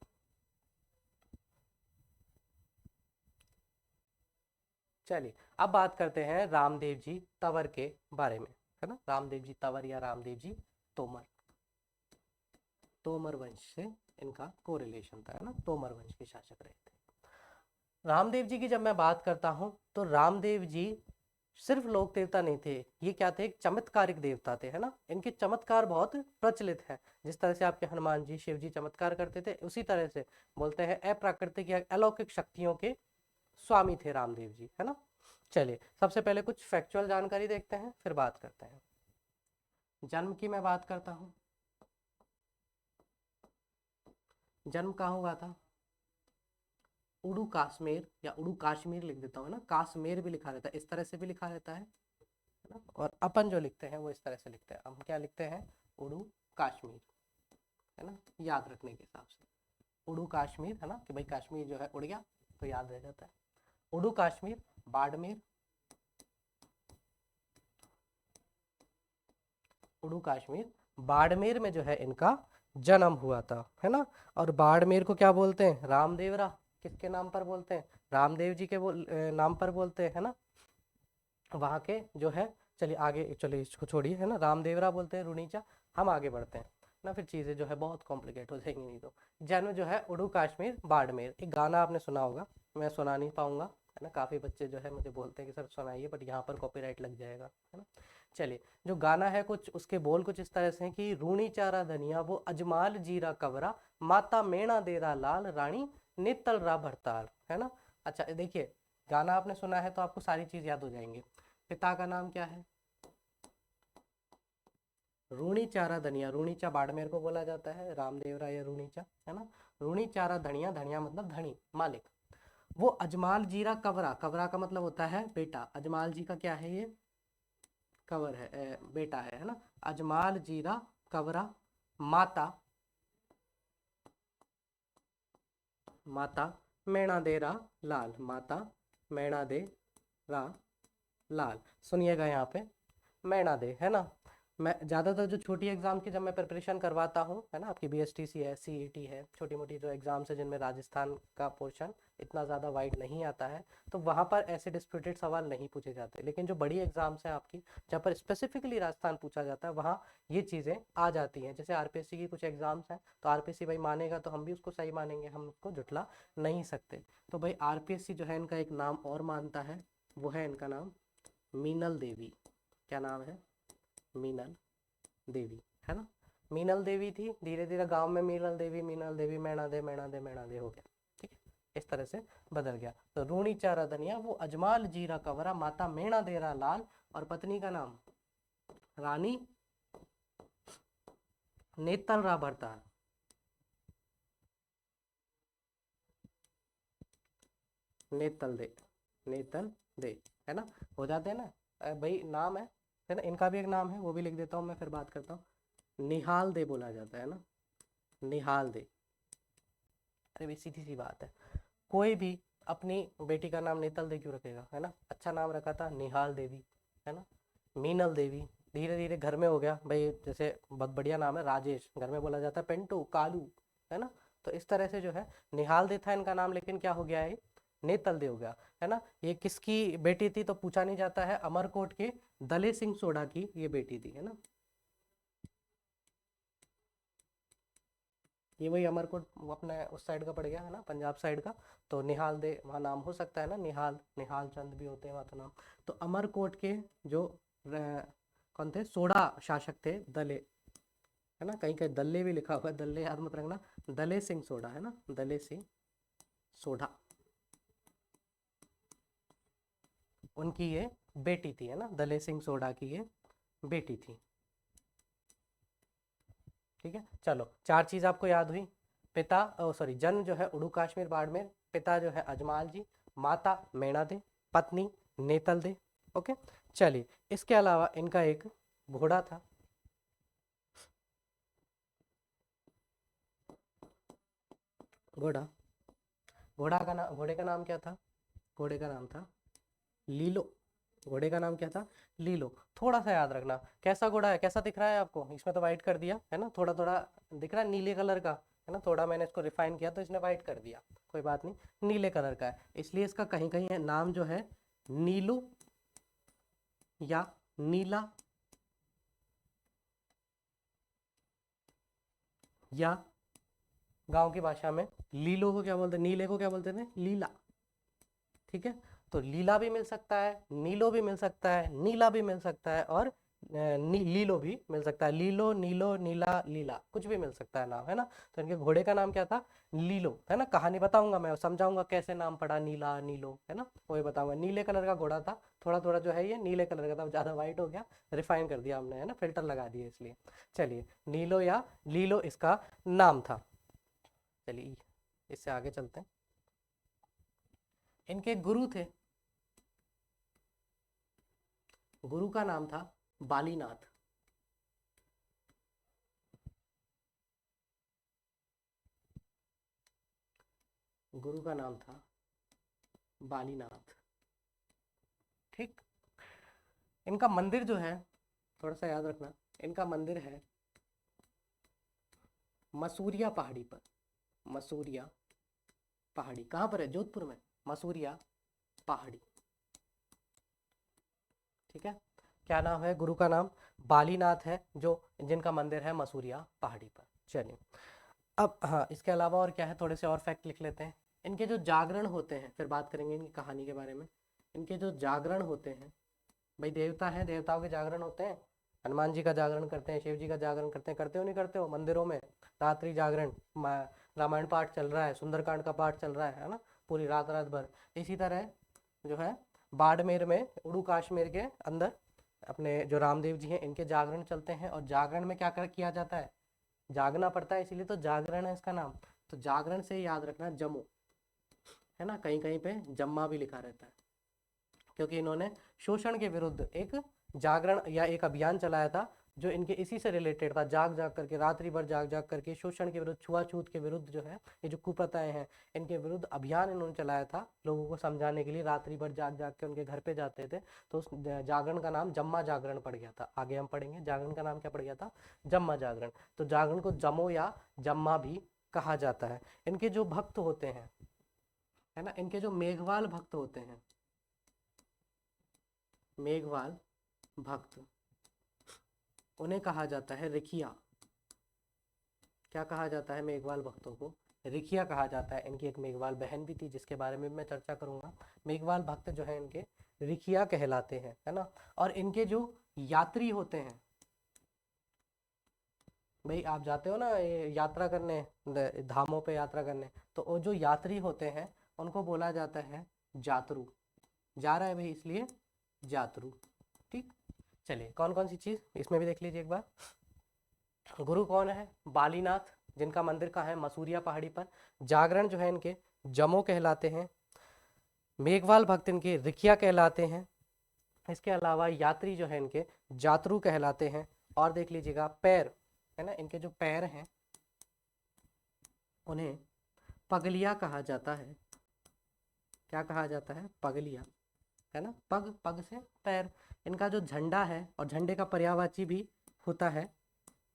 अब बात करते हैं रामदेव जी तंवर के बारे में, है ना? रामदेव जी तंवर या रामदेव जी तोमर, तोमर वंश से इनका कोरिलेशन था, है ना? तोमर वंश के शासक रहे थे। रामदेव जी की जब मैं बात करता हूं तो रामदेव जी सिर्फ लोक देवता नहीं थे, ये क्या थे? एक चमत्कारिक देवता थे, है ना? इनके चमत्कार बहुत प्रचलित है। जिस तरह से आपके हनुमान जी, शिव जी चमत्कार करते थे, उसी तरह से बोलते हैं अप्राकृतिक या अलौकिक शक्तियों के स्वामी थे रामदेव जी, है ना? चलिए सबसे पहले कुछ फैक्चुअल जानकारी देखते हैं, फिर बात करते हैं। जन्म की मैं बात करता हूं। जन्म कहाँ हुआ था? उड़ू कश्मीर या उड़ू कश्मीर लिख देता हूँ ना, कश्मीर भी लिखा रहता है, इस तरह से भी लिखा रहता है ना? और अपन जो लिखते हैं वो इस तरह से लिखते हैं। हम क्या लिखते हैं? उड़ू कश्मीर, है ना? याद रखने के हिसाब से उड़ू कश्मीर, है ना? कि भाई कश्मीर जो है उड़ गया तो याद रह जाता है। उड़ू कश्मीर, बाड़मेर, उड़ू कश्मीर बाड़मेर में जो है इनका जन्म हुआ था, है ना? और बाड़मेर को क्या बोलते हैं? रामदेवरा। किसके नाम पर बोलते हैं? रामदेव जी के नाम पर बोलते हैं, है ना? वहाँ के जो है, चलिए आगे, चलिए इसको छोड़िए, है ना? रामदेवरा बोलते हैं, रुनीचा। हम आगे बढ़ते हैं ना, फिर चीज़ें जो है बहुत कॉम्प्लिकेट हो जाएंगी नहीं तो। जन्म जो है उड़ू कश्मीर बाड़मेर। एक गाना आपने सुना होगा, मैं सुना नहीं पाऊंगा, है ना? काफ़ी बच्चे जो है मुझे बोलते हैं कि सर सुनाइए, बट यहाँ पर कॉपीराइट लग जाएगा, है ना? चलिए, जो गाना है कुछ उसके बोल कुछ इस तरह से हैं कि रूनी चारा धनिया वो अजमाल जीरा कवरा, माता मेणा देरा लाल, रानी नितल रा भरताल, है ना? अच्छा देखिए, गाना आपने सुना है तो आपको सारी चीज़ याद हो जाएंगे। पिता का नाम क्या है? रूणी चारा धनिया। रूणीचा बाड़मेर को बोला जाता है, रामदेवरा या रूणीचा, है ना? रूणी चारा धनिया, धनिया मतलब धनी, मालिक। वो अजमाल जीरा कवरा, कवरा का मतलब होता है बेटा। अजमाल जी का क्या है? ये कवर है, बेटा है ना? अजमाल जीरा कवरा, माता, माता मैणा देरा लाल, माता मैणा दे रा लाल। सुनिएगा यहाँ पे मैणा दे, है ना? मैं ज़्यादातर जो छोटी एग्जाम की जब मैं प्रिपरेशन करवाता हूँ, है ना, आपकी बीएसटीसी है, सीईटी है, छोटी मोटी जो एग्जाम्स है जिनमें राजस्थान का पोर्शन इतना ज़्यादा वाइड नहीं आता है, तो वहाँ पर ऐसे डिस्प्यूटेड सवाल नहीं पूछे जाते। लेकिन जो बड़ी एग्जाम्स हैं आपकी, जहाँ पर स्पेसिफिकली राजस्थान पूछा जाता है, वहाँ ये चीज़ें आ जाती हैं। जैसे आरपीएससी की कुछ एग्जाम्स हैं, तो आरपीएससी भाई मानेगा तो हम भी उसको सही मानेंगे, हम उसको जुटला नहीं सकते। तो भाई आरपीएससी जो है इनका एक नाम और मानता है, वो है इनका नाम मीनल देवी। क्या नाम है? मीनल देवी, है ना? मीनल देवी थी, धीरे धीरे गांव में मीनल देवी, मीनल देवी, मैणा दे, मैणा दे, मैणा दे हो गया, ठीक है? इस तरह से बदल गया। तो रूणी चारा धनिया वो अजमाल जीरा कवरा, माता मेणा देरा लाल, और पत्नी का नाम रानी नेतल रा भरताल। नेतल दे, नेतल दे, है ना? हो जाते हैं ना? भाई नाम है ना? इनका भी एक नाम है, वो भी लिख देता हूँ मैं, फिर बात करता हूँ। निहाल दे बोला जाता है ना, निहाल दे। अरे भाई सीधी सी बात है, कोई भी अपनी बेटी का नाम नेतल दे क्यों रखेगा, है ना? अच्छा नाम रखा था निहाल देवी, है ना? मीनल देवी। धीरे धीरे घर में हो गया भाई, जैसे बहुत बढ़िया नाम है राजेश, घर में बोला जाता है पिंटू, कालू, है ना। तो इस तरह से जो है निहाल दे था इनका नाम, लेकिन क्या हो गया है, नेतल दे हो गया, है ना। ये किसकी बेटी थी तो पूछा नहीं जाता है, अमरकोट के दले सिंह सोढ़ा की ये बेटी थी, है ना। ये वही अमरकोट वो अपने उस साइड का पड़ गया, है ना, पंजाब साइड का। तो निहाल दे वहाँ नाम हो सकता है ना, निहाल निहाल चंद भी होते हैं वहाँ तो नाम। तो अमरकोट के जो कौन थे, सोढ़ा शासक थे, दले, है ना, कहीं कहीं दल्ले भी लिखा हुआ है, दल्ले याद मत रखना, दले सिंह सोढ़ा, है ना, दले सिंह सोढ़ा, उनकी ये बेटी थी, है ना, दले सिंह सोढ़ा की ये बेटी थी। ठीक है, चलो 4 चीज आपको याद हुई। पिता सॉरी जन्म जो है उड़ू कश्मीर बाड़मेर, पिता जो है अजमाल जी, माता मैना दे, पत्नी नेतल दे। ओके, चलिए इसके अलावा इनका एक घोड़ा था, घोड़ा, घोड़े का नाम क्या था, घोड़े का नाम था लीलो, घोड़े का नाम क्या था, लीलो। थोड़ा सा याद रखना, कैसा घोड़ा है, कैसा दिख रहा है आपको, इसमें तो वाइट कर दिया है ना, थोड़ा थोड़ा दिख रहा है नीले कलर का, है ना, थोड़ा मैंने इसको रिफाइन किया तो इसने वाइट कर दिया, कोई बात नहीं, नीले कलर का है, इसलिए इसका कहीं कहीं है, नाम जो है नीलू या नीला या गांव की भाषा में लीलो को क्या बोलते हैं, नीले को क्या बोलते थे, लीला। ठीक है, तो लीला भी मिल सकता है, नीलो भी मिल सकता है, नीला भी मिल सकता है, और लीलो भी मिल सकता है, लीलो नीलो नीला लीला कुछ भी मिल सकता है नाम, है ना। तो इनके घोड़े का नाम क्या था, लीलो, है ना, कहानी बताऊंगा मैं, समझाऊंगा कैसे नाम पड़ा नीला नीलो, है ना, वही बताऊंगा। नीले कलर का घोड़ा था, थोड़ा थोड़ा जो है ये नीले कलर का था, ज्यादा व्हाइट हो गया, रिफाइन कर दिया हमने, है ना, फिल्टर लगा दिए इसलिए। चलिए नीलो या लीलो इसका नाम था। चलिए इससे आगे चलते हैं। इनके गुरु थे, गुरु का नाम था बालीनाथ, गुरु का नाम था बालीनाथ। ठीक, इनका मंदिर जो है, थोड़ा सा याद रखना, इनका मंदिर है मसूरिया पहाड़ी पर, मसूरिया पहाड़ी कहाँ पर है, जोधपुर में, मसूरिया पहाड़ी। ठीक है, क्या नाम है गुरु का नाम, बालीनाथ है, जो जिनका मंदिर है मसूरिया पहाड़ी पर। चलिए अब हाँ, इसके अलावा और क्या है, थोड़े से और फैक्ट लिख लेते हैं। इनके जो जागरण होते हैं, फिर बात करेंगे इनकी कहानी के बारे में। इनके जो जागरण होते हैं, भाई देवता हैं, देवताओं के जागरण होते हैं, हनुमान जी का जागरण करते हैं, शिव जी का जागरण करते हो नहीं करते हो मंदिरों में, रात्रि जागरण, रामायण पाठ चल रहा है, सुंदरकांड का पाठ चल रहा है ना, पूरी रात रात भर। इसी तरह जो है बाड़मेर में, उड़ू कश्मीर के अंदर अपने जो रामदेव जी हैं, इनके जागरण चलते हैं, और जागरण में क्या किया जाता है, जागना पड़ता है, इसीलिए तो जागरण है इसका नाम। तो जागरण से याद रखना जमो, है ना, कहीं कहीं पे जम्मा भी लिखा रहता है, क्योंकि इन्होंने शोषण के विरुद्ध एक जागरण या एक अभियान चलाया था, जो इनके इसी से रिलेटेड था, जाग जाग करके, रात्रि भर जाग जाग करके शोषण के विरुद्ध, छुआछूत के विरुद्ध जो है, ये जो कुप्रथाएं हैं इनके विरुद्ध अभियान इन्होंने चलाया था, लोगों को समझाने के लिए, रात्रि भर जाग जाग के उनके घर पे जाते थे। तो उस जागरण का नाम जम्मा जागरण पड़ गया था, आगे हम पढ़ेंगे जागरण का नाम क्या पड़ गया था, जम्मा जागरण। तो जागरण को जमो या जम्मा भी कहा जाता है। इनके जो भक्त होते हैं, है ना, इनके जो मेघवाल भक्त होते हैं, मेघवाल भक्त, उन्हें कहा जाता है रिखिया। क्या कहा जाता है मेघवाल भक्तों को, रिखिया कहा जाता है। इनकी एक मेघवाल बहन भी थी, जिसके बारे में मैं चर्चा करूंगा। मेघवाल भक्त जो है इनके रिखिया कहलाते हैं, है ना। और इनके जो यात्री होते हैं, भाई आप जाते हो ना ये यात्रा करने, धामों पे यात्रा करने, तो वो जो यात्री होते हैं उनको बोला जाता है जातरू, जा रहा है भाई इसलिए जातरू। ठीक, चलिए कौन कौन सी चीज इसमें भी देख लीजिए एक बार। गुरु कौन है, बालीनाथ, जिनका मंदिर कहाँ है, मसूरिया पहाड़ी पर। जागरण जो है इनके जमो कहलाते हैं, मेघवाल भक्त इनके रिखिया कहलाते हैं। इसके अलावा यात्री जो है इनके जातरू कहलाते हैं। और देख लीजिएगा पैर, है ना, इनके जो पैर हैं उन्हें पगलिया कहा जाता है। क्या कहा जाता है, पगलिया, है ना, पग, पग से पैर। इनका जो झंडा है, और झंडे का पर्यायवाची भी होता है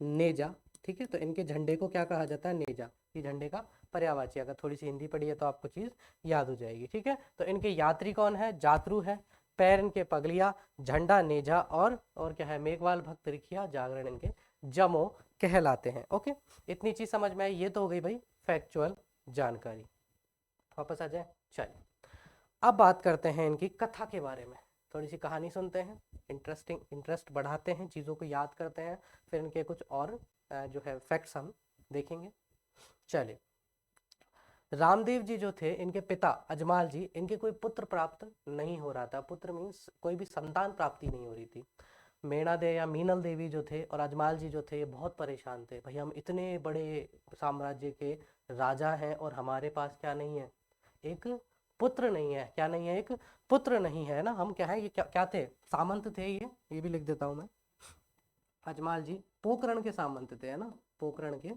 नेजा। ठीक है, तो इनके झंडे को क्या कहा जाता है, नेजा। ये झंडे का पर्यायवाची, अगर थोड़ी सी हिंदी पढ़ी है तो आपको चीज याद हो जाएगी। ठीक है, तो इनके यात्री कौन है, जातरू है, पैर इनके पगलिया, झंडा नेजा और क्या है, मेघवाल भक्त रिखिया, जागरण इनके जमो कहलाते हैं। ओके, इतनी चीज समझ में आई। ये तो हो गई भाई फैक्चुअल जानकारी। वापस आ जाए, चलिए अब बात करते हैं इनकी कथा के बारे में। थोड़ी सी कहानी सुनते हैं, इंटरेस्ट बढ़ाते हैं, चीज़ों को याद करते हैं, फिर इनके कुछ और जो है फैक्ट्स हम देखेंगे। चलिए, रामदेव जी जो थे, इनके पिता अजमाल जी, इनके कोई पुत्र प्राप्त नहीं हो रहा था। पुत्र मीन्स कोई भी संतान प्राप्ति नहीं हो रही थी। मेणा दे या मीनल देवी जो थे और अजमाल जी जो थे, ये बहुत परेशान थे। भाई हम इतने बड़े साम्राज्य के राजा हैं और हमारे पास क्या नहीं है, एक पुत्र नहीं है। क्या नहीं है, एक पुत्र नहीं है ना। हम क्या है, ये क्या थे, सामंत थे। ये भी लिख देता हूं मैं। अजमाल जी पोकरण के सामंत थे, है ना, पोकरण के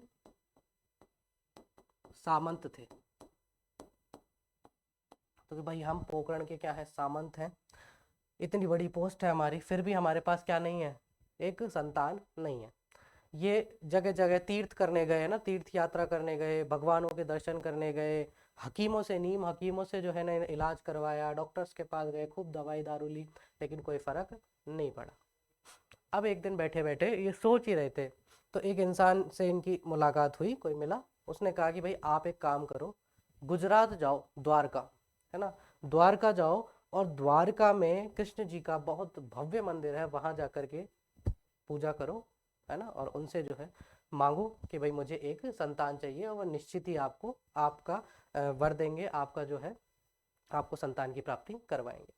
सामंत थे। तो भाई हम पोकरण के क्या है, सामंत हैं, इतनी बड़ी पोस्ट है हमारी, फिर भी हमारे पास क्या नहीं है, एक संतान नहीं है। ये जगह जगह तीर्थ करने गए ना, तीर्थ यात्रा करने गए, भगवानों के दर्शन करने गए, हकीमों से, नीम हकीमों से जो है ना इलाज करवाया, डॉक्टर्स के पास गए, खूब दवाई दारू ली, लेकिन कोई फर्क नहीं पड़ा। अब एक दिन बैठे बैठे ये सोच ही रहे थे, तो एक इंसान से इनकी मुलाकात हुई, कोई मिला, उसने कहा कि भाई आप एक काम करो, गुजरात जाओ, द्वारका, है ना, द्वारका जाओ और द्वारका में कृष्ण जी का बहुत भव्य मंदिर है, वहां जाकर के पूजा करो, है ना, और उनसे जो है मांगो कि भाई मुझे एक संतान चाहिए, और वो निश्चित ही आपको आपका वर देंगे, आपका जो है आपको संतान की प्राप्ति करवाएंगे।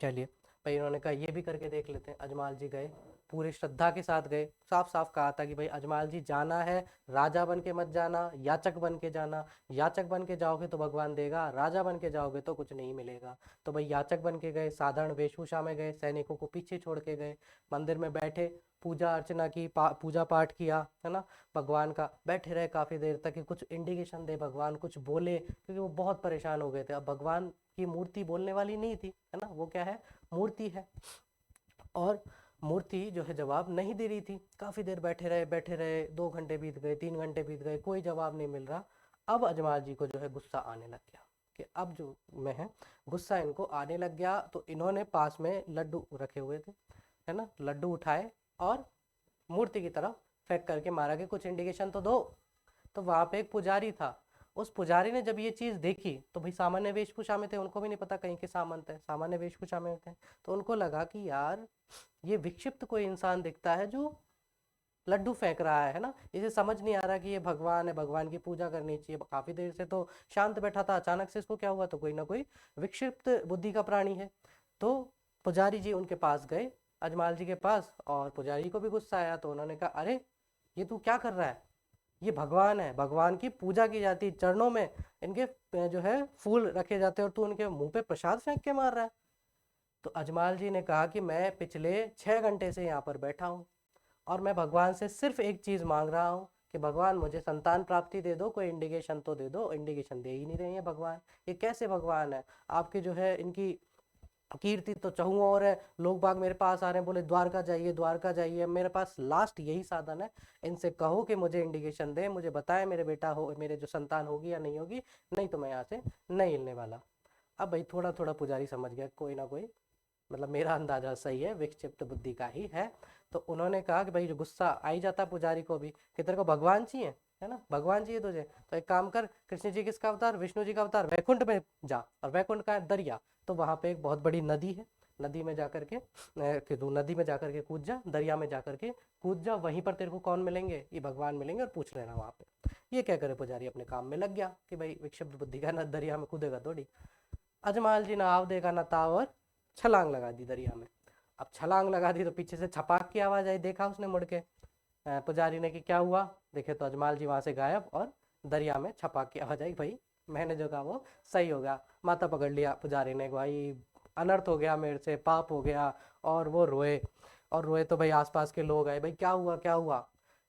चलिए भाई, इन्होंने कहा ये भी करके देख लेते हैं। अजमाल जी गए, पूरी श्रद्धा के साथ गए, साफ साफ कहा था कि भाई अजमाल जी जाना है, राजा बन के मत जाना, याचक बन के जाना। याचक बन के जाओगे तो भगवान देगा, राजा बन के जाओगे तो कुछ नहीं मिलेगा। तो भाई याचक बन के गए, साधारण वेशभूषा में गए, सैनिकों को पीछे छोड़ के गए, मंदिर में बैठे, पूजा अर्चना की, पूजा पाठ किया, है ना, भगवान का, बैठे रहे काफ़ी देर तक कि कुछ इंडिकेशन दे भगवान, कुछ बोले, क्योंकि वो बहुत परेशान हो गए थे। अब भगवान की मूर्ति बोलने वाली नहीं थी, है ना, वो क्या है, मूर्ति है, और मूर्ति जो है जवाब नहीं दे रही थी। काफ़ी देर बैठे रहे, 2 घंटे बीत गए, 3 घंटे बीत गए, कोई जवाब नहीं मिल रहा। अब अजमाल जी को जो है गुस्सा आने लग गया कि अब जो मैं है, गुस्सा इनको आने लग गया। तो इन्होंने पास में लड्डू रखे हुए थे, है ना, लड्डू उठाए और मूर्ति की तरफ फेंक करके मारा कि कुछ इंडिकेशन तो दो। तो वहां पे एक पुजारी था, उस पुजारी ने जब ये चीज देखी, तो भाई सामान्य वेशभूषा में थे, उनको भी नहीं पता कहीं के सामंत है, सामान्य वेशभूषा में थे, तो उनको लगा कि यार ये विक्षिप्त कोई इंसान दिखता है जो लड्डू फेंक रहा है ना, इसे समझ नहीं आ रहा कि ये भगवान है, भगवान की पूजा करनी चाहिए। काफी देर से तो शांत बैठा था, अचानक से इसको क्या हुआ, तो कोई ना कोई विक्षिप्त बुद्धि का प्राणी है। तो पुजारी जी उनके पास गए, अजमाल जी के पास, और पुजारी को भी गुस्सा आया, तो उन्होंने कहा अरे ये तू क्या कर रहा है, ये भगवान है, भगवान की पूजा की जाती है, चरणों में इनके जो है फूल रखे जाते हैं, और तू उनके मुंह पे प्रसाद फेंक के मार रहा है। तो अजमाल जी ने कहा कि मैं पिछले 6 घंटे से यहाँ पर बैठा हूँ, और मैं भगवान से सिर्फ एक चीज़ मांग रहा हूँ कि भगवान मुझे संतान प्राप्ति दे दो, कोई इंडिकेशन तो दे दो। इंडिकेशन दे ही नहीं रहे हैं भगवान, ये कैसे भगवान है। आपके जो है इनकी कीर्ति तो चहु और है, लोग बाग मेरे पास आ रहे हैं, बोले द्वारका जाइए, द्वारका जाइए। मेरे पास लास्ट यही साधन है, इनसे कहो कि मुझे इंडिकेशन दे, मुझे बताए मेरे बेटा हो, मेरे जो संतान होगी या नहीं होगी, नहीं तो मैं यहाँ से नहीं हिलने वाला। अब भाई थोड़ा थोड़ा पुजारी समझ गया, कोई ना कोई, मतलब मेरा अंदाजा सही है, विक्षिप्त बुद्धि का ही है। तो उन्होंने कहा कि भाई जो गुस्सा आ ही जाता पुजारी को भी कि तेरे को भगवान चाहिए, है ना, भगवान चाहिए तुझे, तो एक काम कर, कृष्ण जी किसका अवतार, विष्णु जी का अवतार, वैकुंठ में जा, और वैकुंठ का है दरिया, तो वहां पे एक बहुत बड़ी नदी है, नदी में जाकर के कि तू नदी में जाकर के कूद जा, दरिया में जाकर के कूद जा, वहीं पर तेरे को कौन मिलेंगे, ये भगवान मिलेंगे, और पूछ लेना वहां पे। ये क्या करे, पुजारी अपने काम में लग गया कि भाई विक्षिप्त बुद्धि का ना दरिया में कूदेगा थोड़ी। अजमाल जी ना आव देगा ना ताव, और छलांग लगा दी दरिया में। अब छलांग लगा दी तो पीछे से छपाक की आवाज आई, देखा उसने मुड़ के पुजारी ने कि क्या हुआ, देखे तो अजमाल जी वहां से गायब, और दरिया में छपाक की आवाज आई। भाई मैंने जो कहा वो सही हो गया, माथा पकड़ लिया पुजारी ने, भाई अनर्थ हो गया मेरे से, पाप हो गया। और वो रोए, और रोए तो भाई आसपास के लोग आए, भाई क्या हुआ क्या हुआ,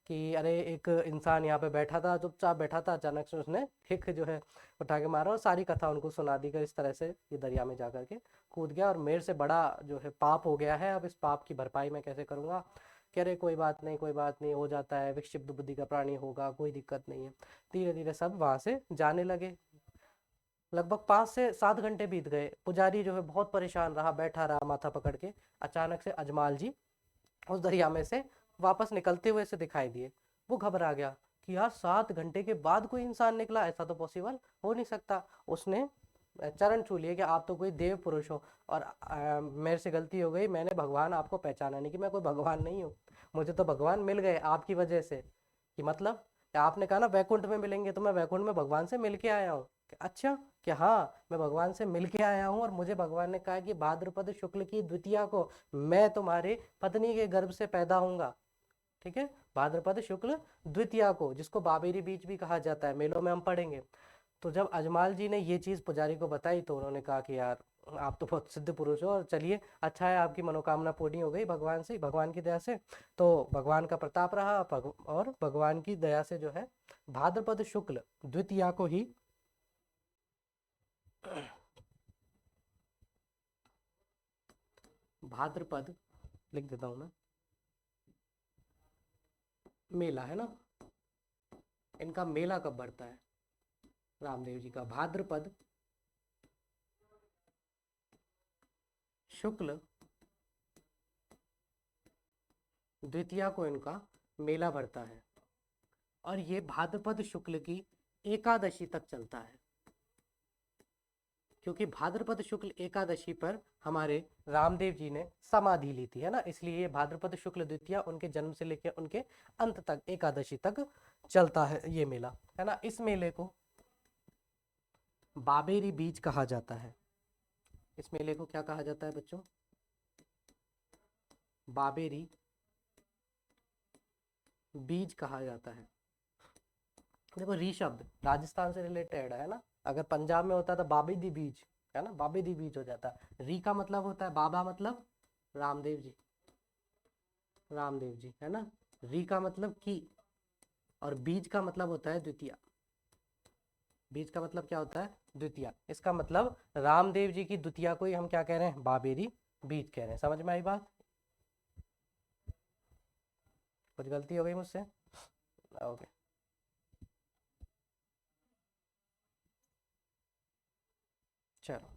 कि अरे एक इंसान यहाँ पे बैठा था, चुपचाप बैठा था, अचानक से उसने एक जो है उठा के मारा, और सारी कथा उनको सुना दी कि इस तरह से ये दरिया में जा करके कूद गया, और मेरे से बड़ा जो है पाप हो गया है, अब इस पाप की भरपाई मैं कैसे करूँगा। कह रहे कोई बात नहीं, कोई बात नहीं, हो जाता है, विक्षिप्त बुद्धि का प्राणी होगा, कोई दिक्कत नहीं है। धीरे धीरे सब वहां से जाने लगे। लगभग 5 से 7 घंटे बीत गए। पुजारी जो है बहुत परेशान रहा, बैठा रहा माथा पकड़ के। अचानक से अजमाल जी उस दरिया में से वापस निकलते हुए से दिखाई दिए। वो घबरा गया कि यार 7 घंटे के बाद कोई इंसान निकला, ऐसा तो पॉसिबल हो नहीं सकता। उसने चरण छू लिए कि आप तो कोई देव पुरुष हो, और मेरे से गलती हो गई, मैंने भगवान आपको पहचाना नहीं कि मैं कोई भगवान नहीं हूँ, मुझे तो भगवान मिल गए आपकी वजह से। कि मतलब आपने कहा ना वैकुंठ में मिलेंगे, तो मैं वैकुंठ में भगवान से मिल के आया हूँ। अच्छा, कि हाँ मैं भगवान से मिल के आया हूँ, और मुझे भगवान ने कहा कि भाद्रपद शुक्ल की द्वितीया को मैं तुम्हारी पत्नी के गर्भ से पैदा होऊंगा। ठीक है, भाद्रपद शुक्ल द्वितीया को, जिसको बाबेरी बीज भी कहा जाता है, मेलों में हम पढ़ेंगे। तो जब अजमाल जी ने ये चीज़ पुजारी को बताई, तो उन्होंने कहा कि यार आप तो बहुत सिद्ध पुरुष हो, और चलिए अच्छा है आपकी मनोकामना पूरी हो गई भगवान से, भगवान की दया से। तो भगवान का प्रताप रहा, और भगवान की दया से जो है भाद्रपद शुक्ल द्वितीया को ही भाद्रपद लिख देता हूं मैं, मेला है ना, इनका मेला कब बढ़ता है रामदेव जी का? भाद्रपद शुक्ल द्वितीया को इनका मेला बढ़ता है, और ये भाद्रपद शुक्ल की एकादशी तक चलता है। क्योंकि भाद्रपद शुक्ल एकादशी पर हमारे रामदेव जी ने समाधि ली थी, है ना, इसलिए ये भाद्रपद शुक्ल द्वितीया उनके जन्म से लेकर उनके अंत तक, एकादशी तक चलता है ये मेला, है ना। इस मेले को बाबेरी बीज कहा जाता है। इस मेले को क्या कहा जाता है बच्चों? बाबेरी बीज कहा जाता है। देखो री शब्द राजस्थान से रिलेटेड है ना, अगर पंजाब में होता तो बाबी दी बीज, है ना, बाबी दी बीज हो जाता। री का मतलब होता है बाबा, मतलब रामदेव जी, रामदेव जी, है ना। री का मतलब की, और बीज का मतलब होता है द्वितीया। बीज का मतलब क्या होता है? द्वितीया। इसका मतलब रामदेव जी की द्वितीया को ही हम क्या कह रहे हैं? बाबेरी बीज कह रहे हैं। समझ में आई बात? कुछ गलती हो गई मुझसे? ओके, चलो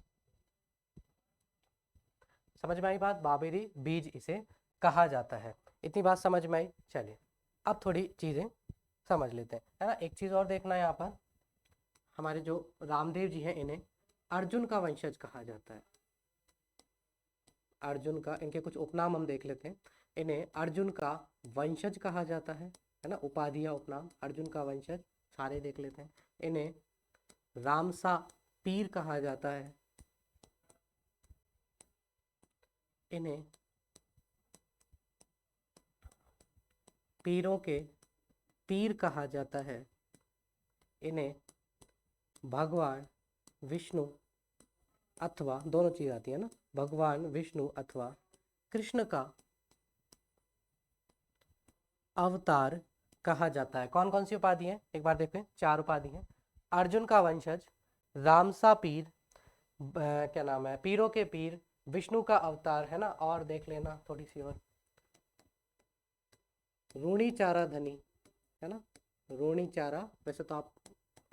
समझ में आई बात, बाबेरी बीज इसे कहा जाता है। इतनी बात समझ में आई। चलिए अब थोड़ी चीज़ें समझ लेते हैं, है ना। एक चीज़ और देखना है यहाँ पर, हमारे जो रामदेव जी हैं इन्हें अर्जुन का वंशज कहा जाता है। अर्जुन का, इनके कुछ उपनाम हम देख लेते हैं। इन्हें अर्जुन का वंशज कहा जाता है ना, उपाधि या उपनाम अर्जुन का वंशज, सारे देख लेते हैं। इन्हें रामसा पीर कहा जाता है। इन्हें पीरों के पीर कहा जाता है। इन्हें भगवान विष्णु, अथवा दोनों चीज आती है ना, भगवान विष्णु अथवा कृष्ण का अवतार कहा जाता है। कौन कौन सी उपाधि है एक बार देखें, 4 उपाधि हैं। अर्जुन का वंशज, रामसा पीर, क्या नाम है, पीरों के पीर, विष्णु का अवतार, है ना। और देख लेना थोड़ी सी और, रूणी चारा धनी, है ना। रूणी चारा, वैसे तो आप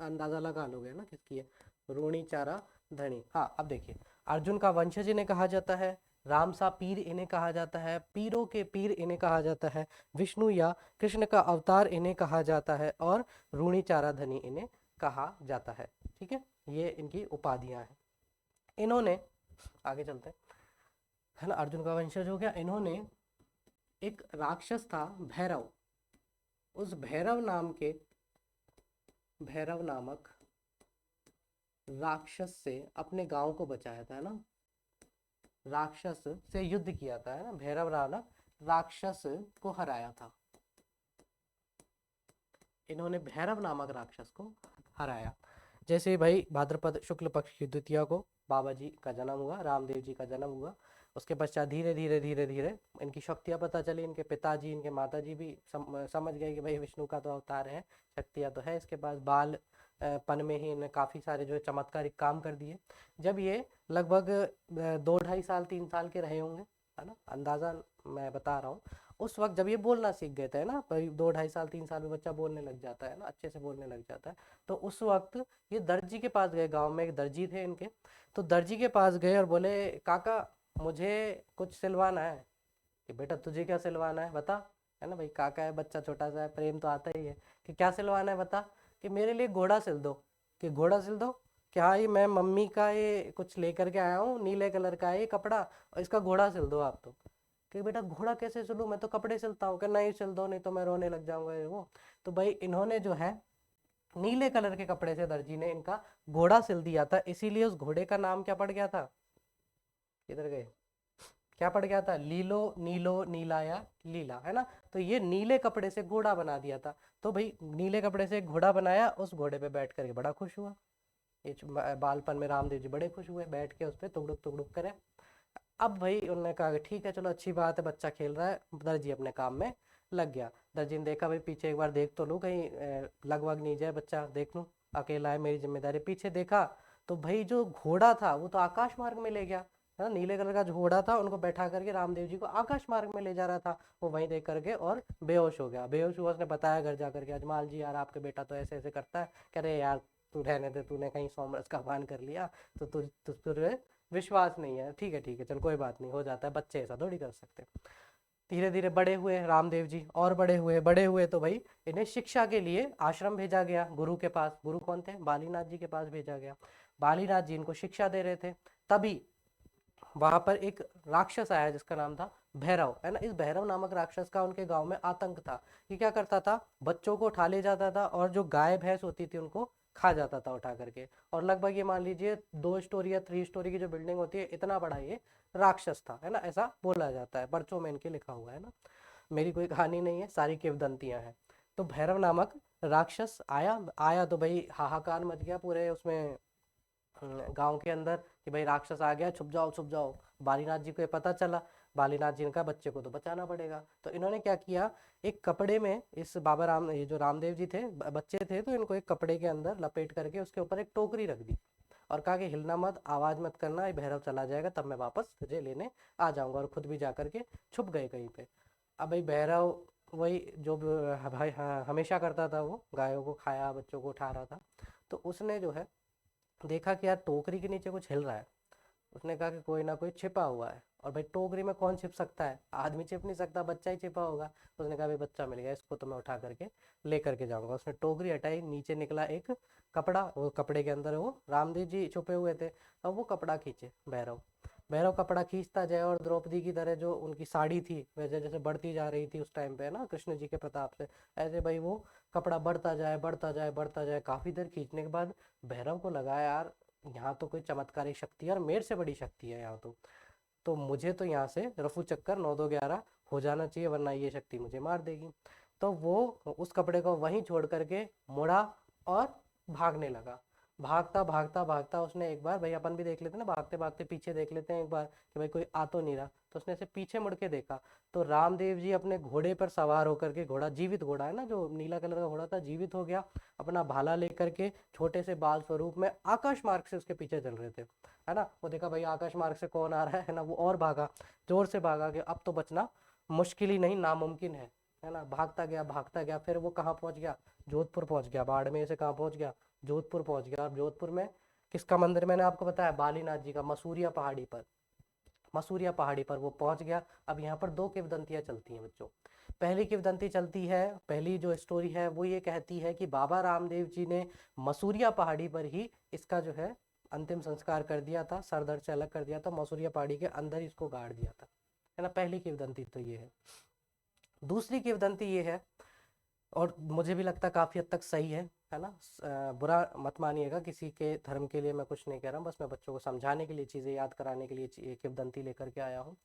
अंदाजा लगा लोगे ना किसकी है, रूणी चारा धनी। हाँ अब देखिए, अर्जुन का वंशज इन्हें कहा जाता है, रामसा पीर इन्हें कहा जाता है, पीरों के पीर इन्हें कहा जाता है, विष्णु या कृष्ण का अवतार इन्हें कहा जाता है, और रूणी चारा धनी इन्हें कहा जाता है। ठीक है, ये इनकी उपाधियां हैं। इन्होंने, आगे चलते हैं, है ना, अर्जुन का वंशज हो गया। इन्होंने, एक राक्षस था भैरव, उस भैरव नाम के, भैरव नामक राक्षस से अपने गांव को बचाया था, है ना। राक्षस से युद्ध किया था, है ना, भैरव नामक राक्षस को हराया था। इन्होंने भैरव नामक राक्षस को हराया। जैसे ही भाई भाद्रपद शुक्ल पक्ष की द्वितीया को बाबा जी का जन्म हुआ, रामदेव जी का जन्म हुआ, उसके पश्चात धीरे धीरे धीरे धीरे इनकी शक्तियाँ पता चली। इनके पिताजी, इनके माताजी भी समझ गए कि भाई विष्णु का तो अवतार है, शक्तियाँ तो है इसके पास। बाल पन में ही इन्हें काफ़ी सारे जो है चमत्कारिक काम कर दिए। जब ये लगभग 2 ढाई साल 3 साल के रहे होंगे, है ना, अंदाज़ा मैं बता रहा हूँ, उस वक्त जब ये बोलना सीख गए थे ना, 2 ढाई साल 3 साल में बच्चा बोलने लग जाता है ना, अच्छे से बोलने लग जाता है। तो उस वक्त ये दर्जी के पास गए, गांव में एक दर्जी थे इनके। तो दर्जी के पास गए और बोले काका मुझे कुछ सिलवाना है। कि बेटा तुझे क्या सिलवाना है बता, है ना भाई, काका है, बच्चा छोटा सा है, प्रेम तो आता ही है। कि क्या सिलवाना है बता। कि मेरे लिए घोड़ा सिल दो। कि घोड़ा सिल दो। कि हाँ ये मैं मम्मी का ये कुछ लेकर के आया हूँ, नीले कलर का है ये कपड़ा, और इसका घोड़ा सिल दो आप तो। कि बेटा घोड़ा कैसे सिलूं, मैं तो कपड़े सिलता हूँ। कि नहीं सिल दो, नहीं तो मैं रोने लग जाऊंगा ये वो। तो भाई इन्होंने जो है नीले कलर के कपड़े से दर्जी ने इनका घोड़ा सिल दिया था, इसीलिए उस घोड़े का नाम क्या पड़ गया था, किधर गए, क्या पड़ गया था, लीलो नीलो नीलाया लीला, है ना। तो ये नीले कपड़े से घोड़ा बना दिया था। तो भाई नीले कपड़े से एक घोड़ा बनाया, उस घोड़े पे बैठ करके बड़ा खुश हुआ। ये बालपन में रामदेव जी बड़े खुश हुए, बैठ के उस पर तुगड़ुक तुगड़ुक करे। अब भाई उन्होंने कहा कि ठीक है चलो अच्छी बात है, बच्चा खेल रहा है। दर्जी अपने काम में लग गया। दर्जी ने देखा भाई पीछे एक बार देख तो लूँ, कहीं लग वग नहीं जाए बच्चा, देख लूँ, अकेला है, मेरी जिम्मेदारी। पीछे देखा तो भाई जो घोड़ा था वो तो आकाश मार्ग में ले गया, है ना। नीले कलर का जो घोड़ा था उनको बैठा करके रामदेव जी को आकाश मार्ग में ले जा रहा था। वो वहीं देख करके और बेहोश हो गया। बेहोश हुआ, उसने बताया घर जा करके, अजमाल जी यार आपके बेटा तो ऐसे ऐसे करता है। कह रहे यार तू रहने दे, तूने कहीं सोमरस का पान कर लिया तो तुझे विश्वास नहीं है। ठीक है चल कोई बात नहीं, हो जाता है, बच्चे ऐसा थोड़ी कर सकते। धीरे धीरे बड़े हुए रामदेव जी, और बड़े हुए तो भाई इन्हें शिक्षा के लिए आश्रम भेजा गया, गुरु के पास। गुरु कौन थे, बालीनाथ जी के पास भेजा गया। बालीनाथ जी इनको शिक्षा दे रहे थे। तभी वहां पर एक राक्षस आया जिसका नाम था भैरव, है ना। इस भैरव नामक राक्षस का उनके गांव में आतंक था। ये क्या करता था, बच्चों को उठा ले जाता था और जो गाय भैंस होती थी उनको खा जाता था उठा करके। और लगभग ये मान लीजिए 2 स्टोरी या 3 स्टोरी की जो बिल्डिंग होती है, इतना बड़ा ये राक्षस था, है ना, ऐसा बोला जाता है, पर्चों में इनके लिखा हुआ है ना। मेरी कोई कहानी नहीं है, सारी किवदंतियां हैं। तो भैरव नामक राक्षस आया आया तो भाई हाहाकार मच गया पूरे उसमें गांव के अंदर कि भाई राक्षस आ गया, छुप जाओ छुप जाओ। बालीनाथ जी को ये पता चला। बालीनाथ जी ने कहा बच्चे को तो बचाना पड़ेगा। तो इन्होंने क्या किया, एक कपड़े में इस बाबा राम, ये जो रामदेव जी थे, बच्चे थे, तो इनको एक कपड़े के अंदर लपेट करके उसके ऊपर एक टोकरी रख दी। और कहा कि हिलना मत, आवाज मत करना, ये भैरव चला जाएगा तब मैं वापस तुझे लेने आ जाऊंगा। और खुद भी जा करके छुप गए कहीं पे। अब भाई भैरव वही जो भाई हमेशा करता था, वो गायों को खाया, बच्चों को उठा रहा था। तो उसने जो है देखा कि यार टोकरी के नीचे कुछ हिल रहा है। उसने कहा कि कोई ना कोई छिपा हुआ है। और भाई टोकरी में कौन छिप सकता है, आदमी छिप नहीं सकता, बच्चा ही छिपा होगा। तो उसने कहा भाई बच्चा मिल गया, इसको तो मैं उठा करके लेकर के जाऊंगा। उसने टोकरी हटाई, नीचे निकला एक कपड़ा, वो कपड़े के अंदर वो रामदेव जी छुपे हुए थे। अब वो कपड़ा खींचे भैरव। भैरव कपड़ा खींचता जाए और द्रौपदी की तरह जो उनकी साड़ी थी वैसे जैसे बढ़ती जा रही थी उस टाइम पे, ना, कृष्ण जी के प्रताप से, ऐसे भाई वो कपड़ा बढ़ता जाए बढ़ता जाए बढ़ता जाए। काफी देर खींचने के बाद भैरव को लगा यार यहाँ तो कोई चमत्कारी शक्ति है और मेरे से बड़ी शक्ति है यहाँ तो मुझे तो यहाँ से रफू चक्कर 9 2 11 हो जाना चाहिए, वरना ये शक्ति मुझे मार देगी। तो वो उस कपड़े को वहीं छोड़ करके मुड़ा और भागने लगा। भागता भागता भागता उसने एक बार, भाई अपन भी देख लेते ना, भागते भागते पीछे देख लेते हैं एक बार कि भाई कोई आ तो नहीं रहा। तो उसने ऐसे पीछे मुड़ के देखा तो रामदेव जी अपने घोड़े पर सवार होकर के, घोड़ा जीवित घोड़ा है ना, जो नीला कलर का घोड़ा था, जीवित हो गया, अपना भाला लेकर के छोटे से बाल स्वरूप में आकाश मार्ग से उसके पीछे चल रहे थे, है ना। वो देखा भाई आकाश मार्ग से कौन आ रहा है ना, वो और भागा, जोर से भागा कि अब तो बचना मुश्किल ही नहीं नामुमकिन है ना। भागता गया, फिर वो कहाँ पहुंच गया, जोधपुर पहुंच गया। बाड़मेर से कहाँ पहुंच गया, जोधपुर पहुंच गया। और जोधपुर में किसका मंदिर, मैंने आपको बताया, बालीनाथ जी का, मसूरिया पहाड़ी पर, मसूरिया पहाड़ी पर वो पहुंच गया। अब यहाँ पर 2 किवदंतियां चलती हैं बच्चों। पहली किवदंती चलती है, पहली जो स्टोरी है वो ये कहती है कि बाबा रामदेव जी ने मसूरिया पहाड़ी पर ही इसका जो है अंतिम संस्कार कर दिया था, सर धड़ से अलग कर दिया था, मसूरिया पहाड़ी के अंदर ही इसको गाड़ दिया था, है ना। पहली किवदंती तो ये है। दूसरी किवदंती ये है, और मुझे भी लगता है काफ़ी हद तक सही है ना। बुरा मत मानिएगा, किसी के धर्म के लिए मैं कुछ नहीं कह रहा हूँ, बस मैं बच्चों को समझाने के लिए, चीज़ें याद कराने के लिए ये किवदंती लेकर के आया हूँ।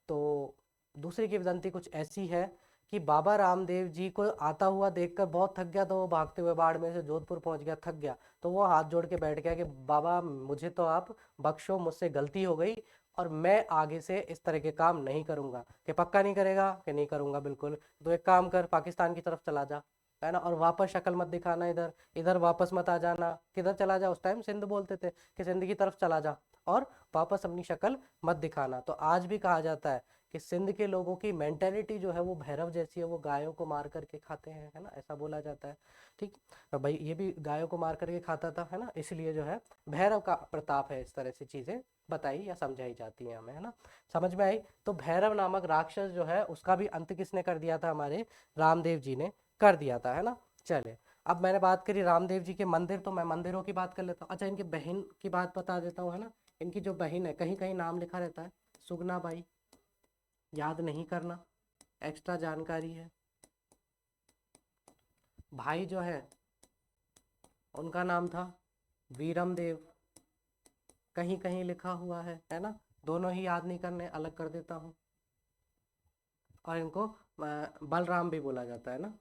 तो दूसरी किवदंती कुछ ऐसी है कि बाबा रामदेव जी को आता हुआ देखकर बहुत थक गया, तो वो भागते हुए बाड़मेर से जोधपुर पहुंच गया, थक गया। तो वो हाथ जोड़ के बैठ गया कि बाबा मुझे तो आप बख्शो, मुझसे गलती हो गई और मैं आगे से इस तरह के काम नहीं करूंगा। कि पक्का नहीं करेगा, कि नहीं करूंगा बिल्कुल, तो एक काम कर, पाकिस्तान की तरफ चला जा, है ना, और वापस शक्ल मत दिखाना इधर, इधर वापस मत आ जाना। किधर चला जा, उस टाइम सिंध बोलते थे, कि सिंध की तरफ चला जा और वापस अपनी शक्ल मत दिखाना। तो आज भी कहा जाता है कि सिंध के लोगों की मेंटेलिटी जो है वो भैरव जैसी है, वो गायों को मार करके खाते हैं, है ना, ऐसा बोला जाता है। ठीक, और भाई ये भी गायों को मार करके खाता था, है ना, इसलिए जो है भैरव का प्रताप है, इस तरह से चीज़ें बताई या समझाई जाती हैं हमें, है ना, समझ में आई। तो भैरव नामक राक्षस जो है उसका भी अंत किसने कर दिया था, हमारे रामदेव जी ने कर दिया था, है ना। चले, अब मैंने बात करी रामदेव जी के मंदिर, तो मैं मंदिरों की बात कर लेता हूँ। अच्छा, इनकी बहन की बात बता देता हूँ, है ना। इनकी जो बहन है, कहीं कहीं नाम लिखा रहता है सुगना बाई, याद नहीं करना, एक्स्ट्रा जानकारी है। भाई जो है उनका नाम था वीरम देव, कहीं कहीं लिखा हुआ है ना, दोनों ही याद नहीं करने, अलग कर देता हूँ। और इनको बलराम भी बोला जाता है ना।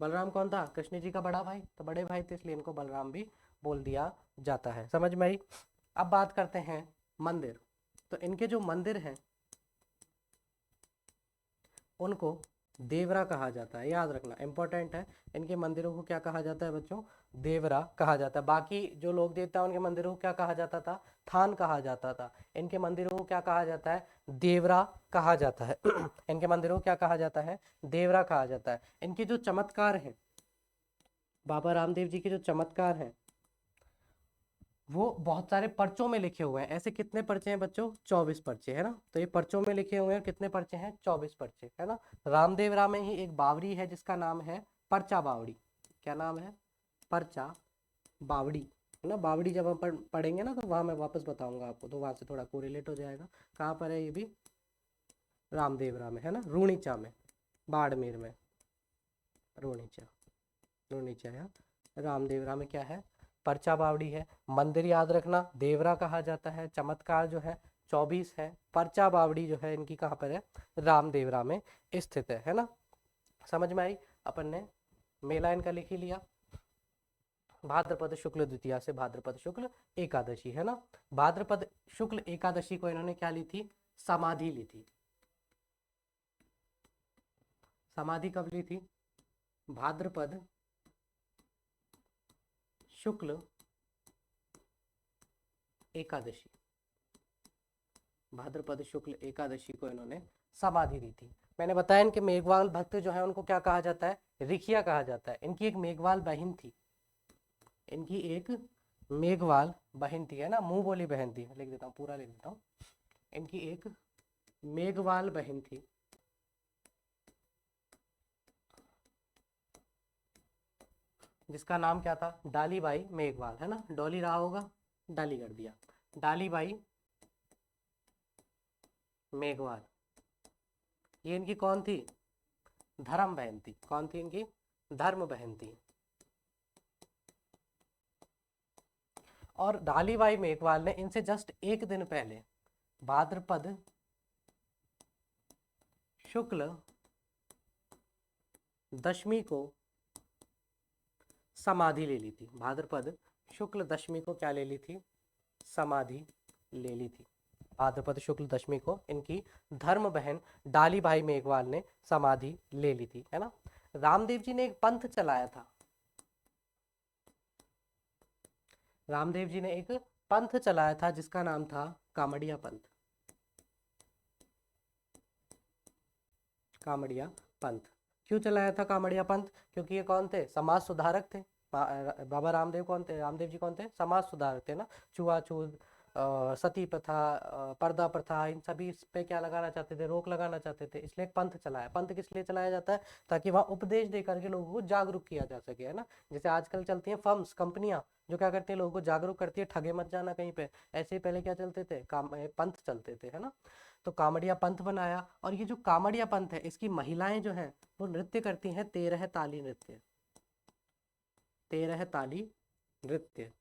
बलराम कौन था, कृष्ण जी का बड़ा भाई, तो बड़े भाई थे इसलिए इनको बलराम भी बोल दिया जाता है, समझ में आई। अब बात करते हैं मंदिर। तो इनके जो मंदिर हैं उनको देवरा कहा जाता है, याद रखना इंपॉर्टेंट है। इनके मंदिरों को क्या कहा जाता है बच्चों, देवरा कहा जाता है। बाकी जो लोग देवता हैं उनके मंदिरों को क्या कहा जाता था, थान कहा जाता था। इनके मंदिरों को क्या कहा जाता है, देवरा कहा जाता है। इनके मंदिरों को क्या कहा जाता है, देवरा कहा जाता है। इनके जो चमत्कार हैं, बाबा रामदेव जी के जो चमत्कार हैं वो बहुत सारे पर्चों में लिखे हुए हैं। ऐसे कितने पर्चे हैं बच्चों, 24 पर्चे, है ना। तो ये पर्चों में लिखे हुए हैं, कितने पर्चे हैं, 24 पर्चे, है ना। रामदेव राम में ही एक बावड़ी है जिसका नाम है पर्चा बावड़ी। क्या नाम है, पर्चा बावड़ी, है ना। बावड़ी जब हम पढ़ेंगे ना तो वहाँ मैं वापस बताऊंगा आपको, तो वहाँ से थोड़ा कोरिलेट हो जाएगा। कहाँ पर है ये भी, रामदेव राम में, है ना, रूणीचा में, बाड़मेर में, रूणीचा, रूणीचा है। रामदेव राम में क्या है, पर्चा बावड़ी है। मंदिर याद रखना देवरा कहा जाता है। चमत्कार जो है 24 है। पर्चा बावड़ी जो है इनकी कहाँ पर है, रामदेवरा में स्थित है ना। समझ में आई। अपन ने मेला इनका लिख ही लिया, भाद्रपद शुक्ल द्वितीया से भाद्रपद शुक्ल एकादशी, है ना। भाद्रपद शुक्ल एकादशी को इन्होंने क्या ली थी, समाधि ली थी। समाधि कब ली थी, भाद्रपद शुक्ल एकादशी, भाद्रपद शुक्ल एकादशी को इन्होंने समाधि दी थी। मैंने बताया इनके मेघवाल भक्त जो है उनको क्या कहा जाता है, रिखिया कहा जाता है। इनकी एक मेघवाल बहन थी, इनकी एक मेघवाल बहन थी, है ना, मुंह बोली बहन थी, लिख देता हूँ, पूरा लिख देता हूँ। इनकी एक मेघवाल बहन थी जिसका नाम क्या था, डालीबाई मेघवाल, है ना। डॉली रहा होगा, डाली कर दिया, डालीबाई मेघवाल। ये इनकी कौन थी, धर्म बहन थी। कौन थी इनकी, धर्म बहन थी। और डालीबाई मेघवाल ने इनसे जस्ट एक दिन पहले भाद्रपद शुक्ल दशमी को समाधि ले ली थी। भाद्रपद शुक्ल दशमी को क्या ले ली थी, समाधि ले ली थी। भाद्रपद शुक्ल दशमी को इनकी धर्म बहन डालीबाई मेघवाल ने समाधि ले ली थी, है ना। रामदेव जी ने एक पंथ चलाया था, रामदेव जी ने एक पंथ चलाया था जिसका नाम था कामड़िया पंथ। कामड़िया पंथ क्यों चलाया था कामड़िया पंथ, क्योंकि ये कौन थे, समाज सुधारक थे। बाबा रामदेव कौन थे, रामदेव जी कौन थे, समाज सुधारक थे ना। छुआछूत, सती प्रथा, पर्दा प्रथा, इन सभी पे क्या लगाना चाहते थे, रोक लगाना चाहते थे, इसलिए एक पंथ चलाया। पंथ किस लिए चलाया जाता है, ताकि वहाँ उपदेश दे करके लोगों को जागरूक किया जा सके, है ना। जैसे आजकल चलती हैं फर्म्स, कंपनियां जो क्या करती हैं, लोगों को जागरूक करती है, ठगे मत जाना कहीं पे। ऐसे ही पहले क्या चलते थे, पंथ चलते थे, है ना। तो कामड़िया पंथ बनाया, और ये जो कामड़िया पंथ है इसकी महिलाएं जो हैं वो नृत्य करती हैं, 13 ताली नृत्य, 13 ताली नृत्य।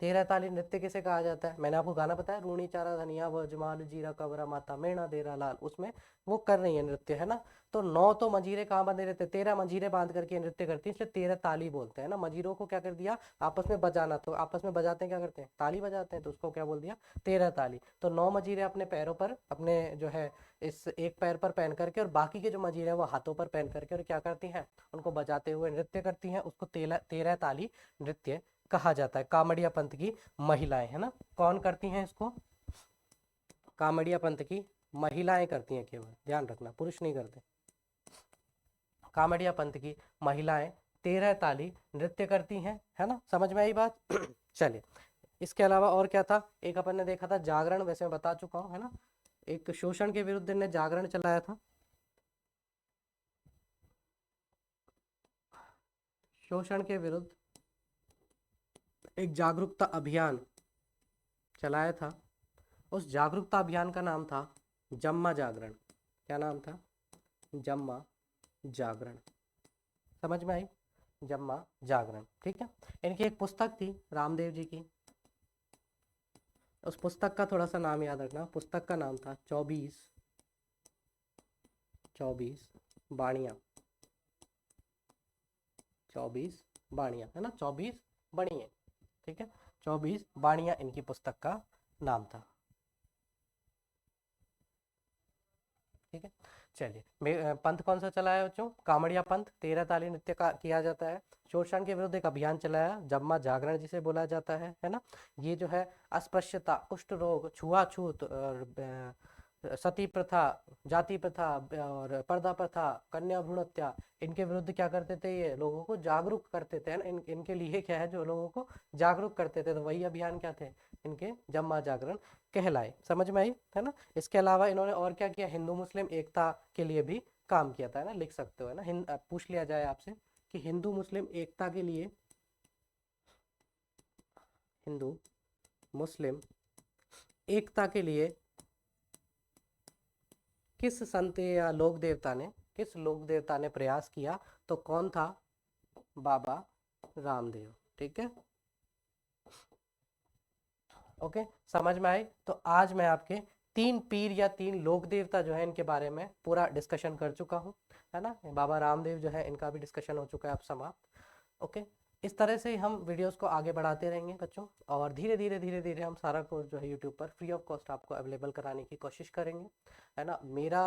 13 ताली नृत्य किसे कहा जाता है, मैंने आपको गाना बताया, रूणी चारा धनिया व जमाल जीरा कबरा माता मेणा देरा लाल, उसमें वो कर रही है नृत्य, है ना। तो 9 तो मंजीरे कहाँ बंधे रहते, 13 मंजीरे बांध करके नृत्य करती है, इसलिए 13 ताली बोलते हैं ना। मंजीरों को क्या कर दिया, आपस में बजाना, तो आपस में बजाते हैं, क्या करते हैं, ताली बजाते हैं, तो उसको क्या बोल दिया, 13 ताली। तो 9 मंजीरे अपने पैरों पर, अपने जो है इस एक पैर पर पहन करके, और बाकी के जो मंजीरे हैं वो हाथों पर पहन करके, और क्या करती हैं, उनको बजाते हुए नृत्य करती हैं। उसको 13 ताली नृत्य कहा जाता है। कामड़िया पंथ की महिलाएं, है ना। कौन करती हैं इसको, कामड़िया पंथ की महिलाएं करती हैं केवल, ध्यान रखना, पुरुष नहीं करते। कामड़िया पंथ की महिलाएं 13 ताली नृत्य करती हैं, है ना, समझ में आई बात। चलिए, इसके अलावा और क्या था, एक अपन ने देखा था जागरण, वैसे मैं बता चुका हूँ, है ना, एक शोषण के विरुद्ध इन्हें जागरण चलाया था, शोषण के विरुद्ध एक जागरूकता अभियान चलाया था। उस जागरूकता अभियान का नाम था जम्मा जागरण। क्या नाम था? जम्मा जागरण। समझ में आई? जम्मा जागरण, ठीक है। इनकी एक पुस्तक थी रामदेव जी की, उस पुस्तक का थोड़ा सा नाम याद रखना, पुस्तक का नाम था 24 बाणियां। 24 बाणियां, है ना, 24 बणियां, ठीक है, 24 बाणियां इनकी पुस्तक का नाम था, ठीक है। चलिए, पंथ कौन सा चलाया बच्चों? कामड़िया पंथ, 13 ताली नृत्य का किया जाता है। शोषण के विरुद्ध एक अभियान चलाया, जम्मा जागरण जिसे बोला जाता है ना। ये जो है अस्पृश्यता, कुष्ठ रोग, छुआछूत और सती प्रथा, जाति प्रथा और पर्दा प्रथा, कन्या भ्रूण हत्या, इनके विरुद्ध क्या करते थे? ये लोगों को जागरूक करते थे, इनके लिए क्या है, जो लोगों को जागरूक करते थे, तो वही अभियान क्या थे इनके? जम्मा जागरण कहलाए। समझ में आई, है ना। इसके अलावा इन्होंने और क्या किया? हिंदू मुस्लिम एकता के लिए भी काम किया था, है ना, लिख सकते हो, है ना। पूछ लिया जाए आपसे कि हिंदू मुस्लिम एकता के लिए, हिंदू मुस्लिम एकता के लिए किस संत या लोक देवता ने, किस लोक देवता ने प्रयास किया, तो कौन था? बाबा रामदेव, ठीक है। ओके, समझ में आई? तो आज मैं आपके 3 पीर या 3 लोक देवता जो है इनके बारे में पूरा डिस्कशन कर चुका हूँ, है ना। बाबा रामदेव जो है इनका भी डिस्कशन हो चुका है अब समाप्त। ओके, इस तरह से हम वीडियोस को आगे बढ़ाते रहेंगे बच्चों, और धीरे धीरे हम सारा कोर्स जो है यूट्यूब पर फ्री ऑफ कॉस्ट आपको अवेलेबल कराने की कोशिश करेंगे, है ना। मेरा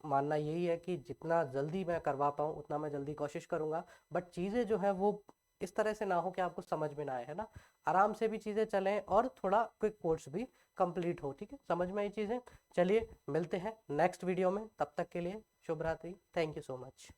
मानना यही है कि जितना जल्दी मैं करवा पाऊँ उतना मैं जल्दी कोशिश करूँगा, बट चीज़ें जो है वो इस तरह से ना हो कि आपको समझ में ना आए, है ना। आराम से भी चीज़ें चलें और थोड़ा क्विक कोर्स भी कंप्लीट हो, ठीक है, समझ में आई चीज़ें। चलिए, मिलते हैं नेक्स्ट वीडियो में, तब तक के लिए शुभ रात्रि, थैंक यू सो मच।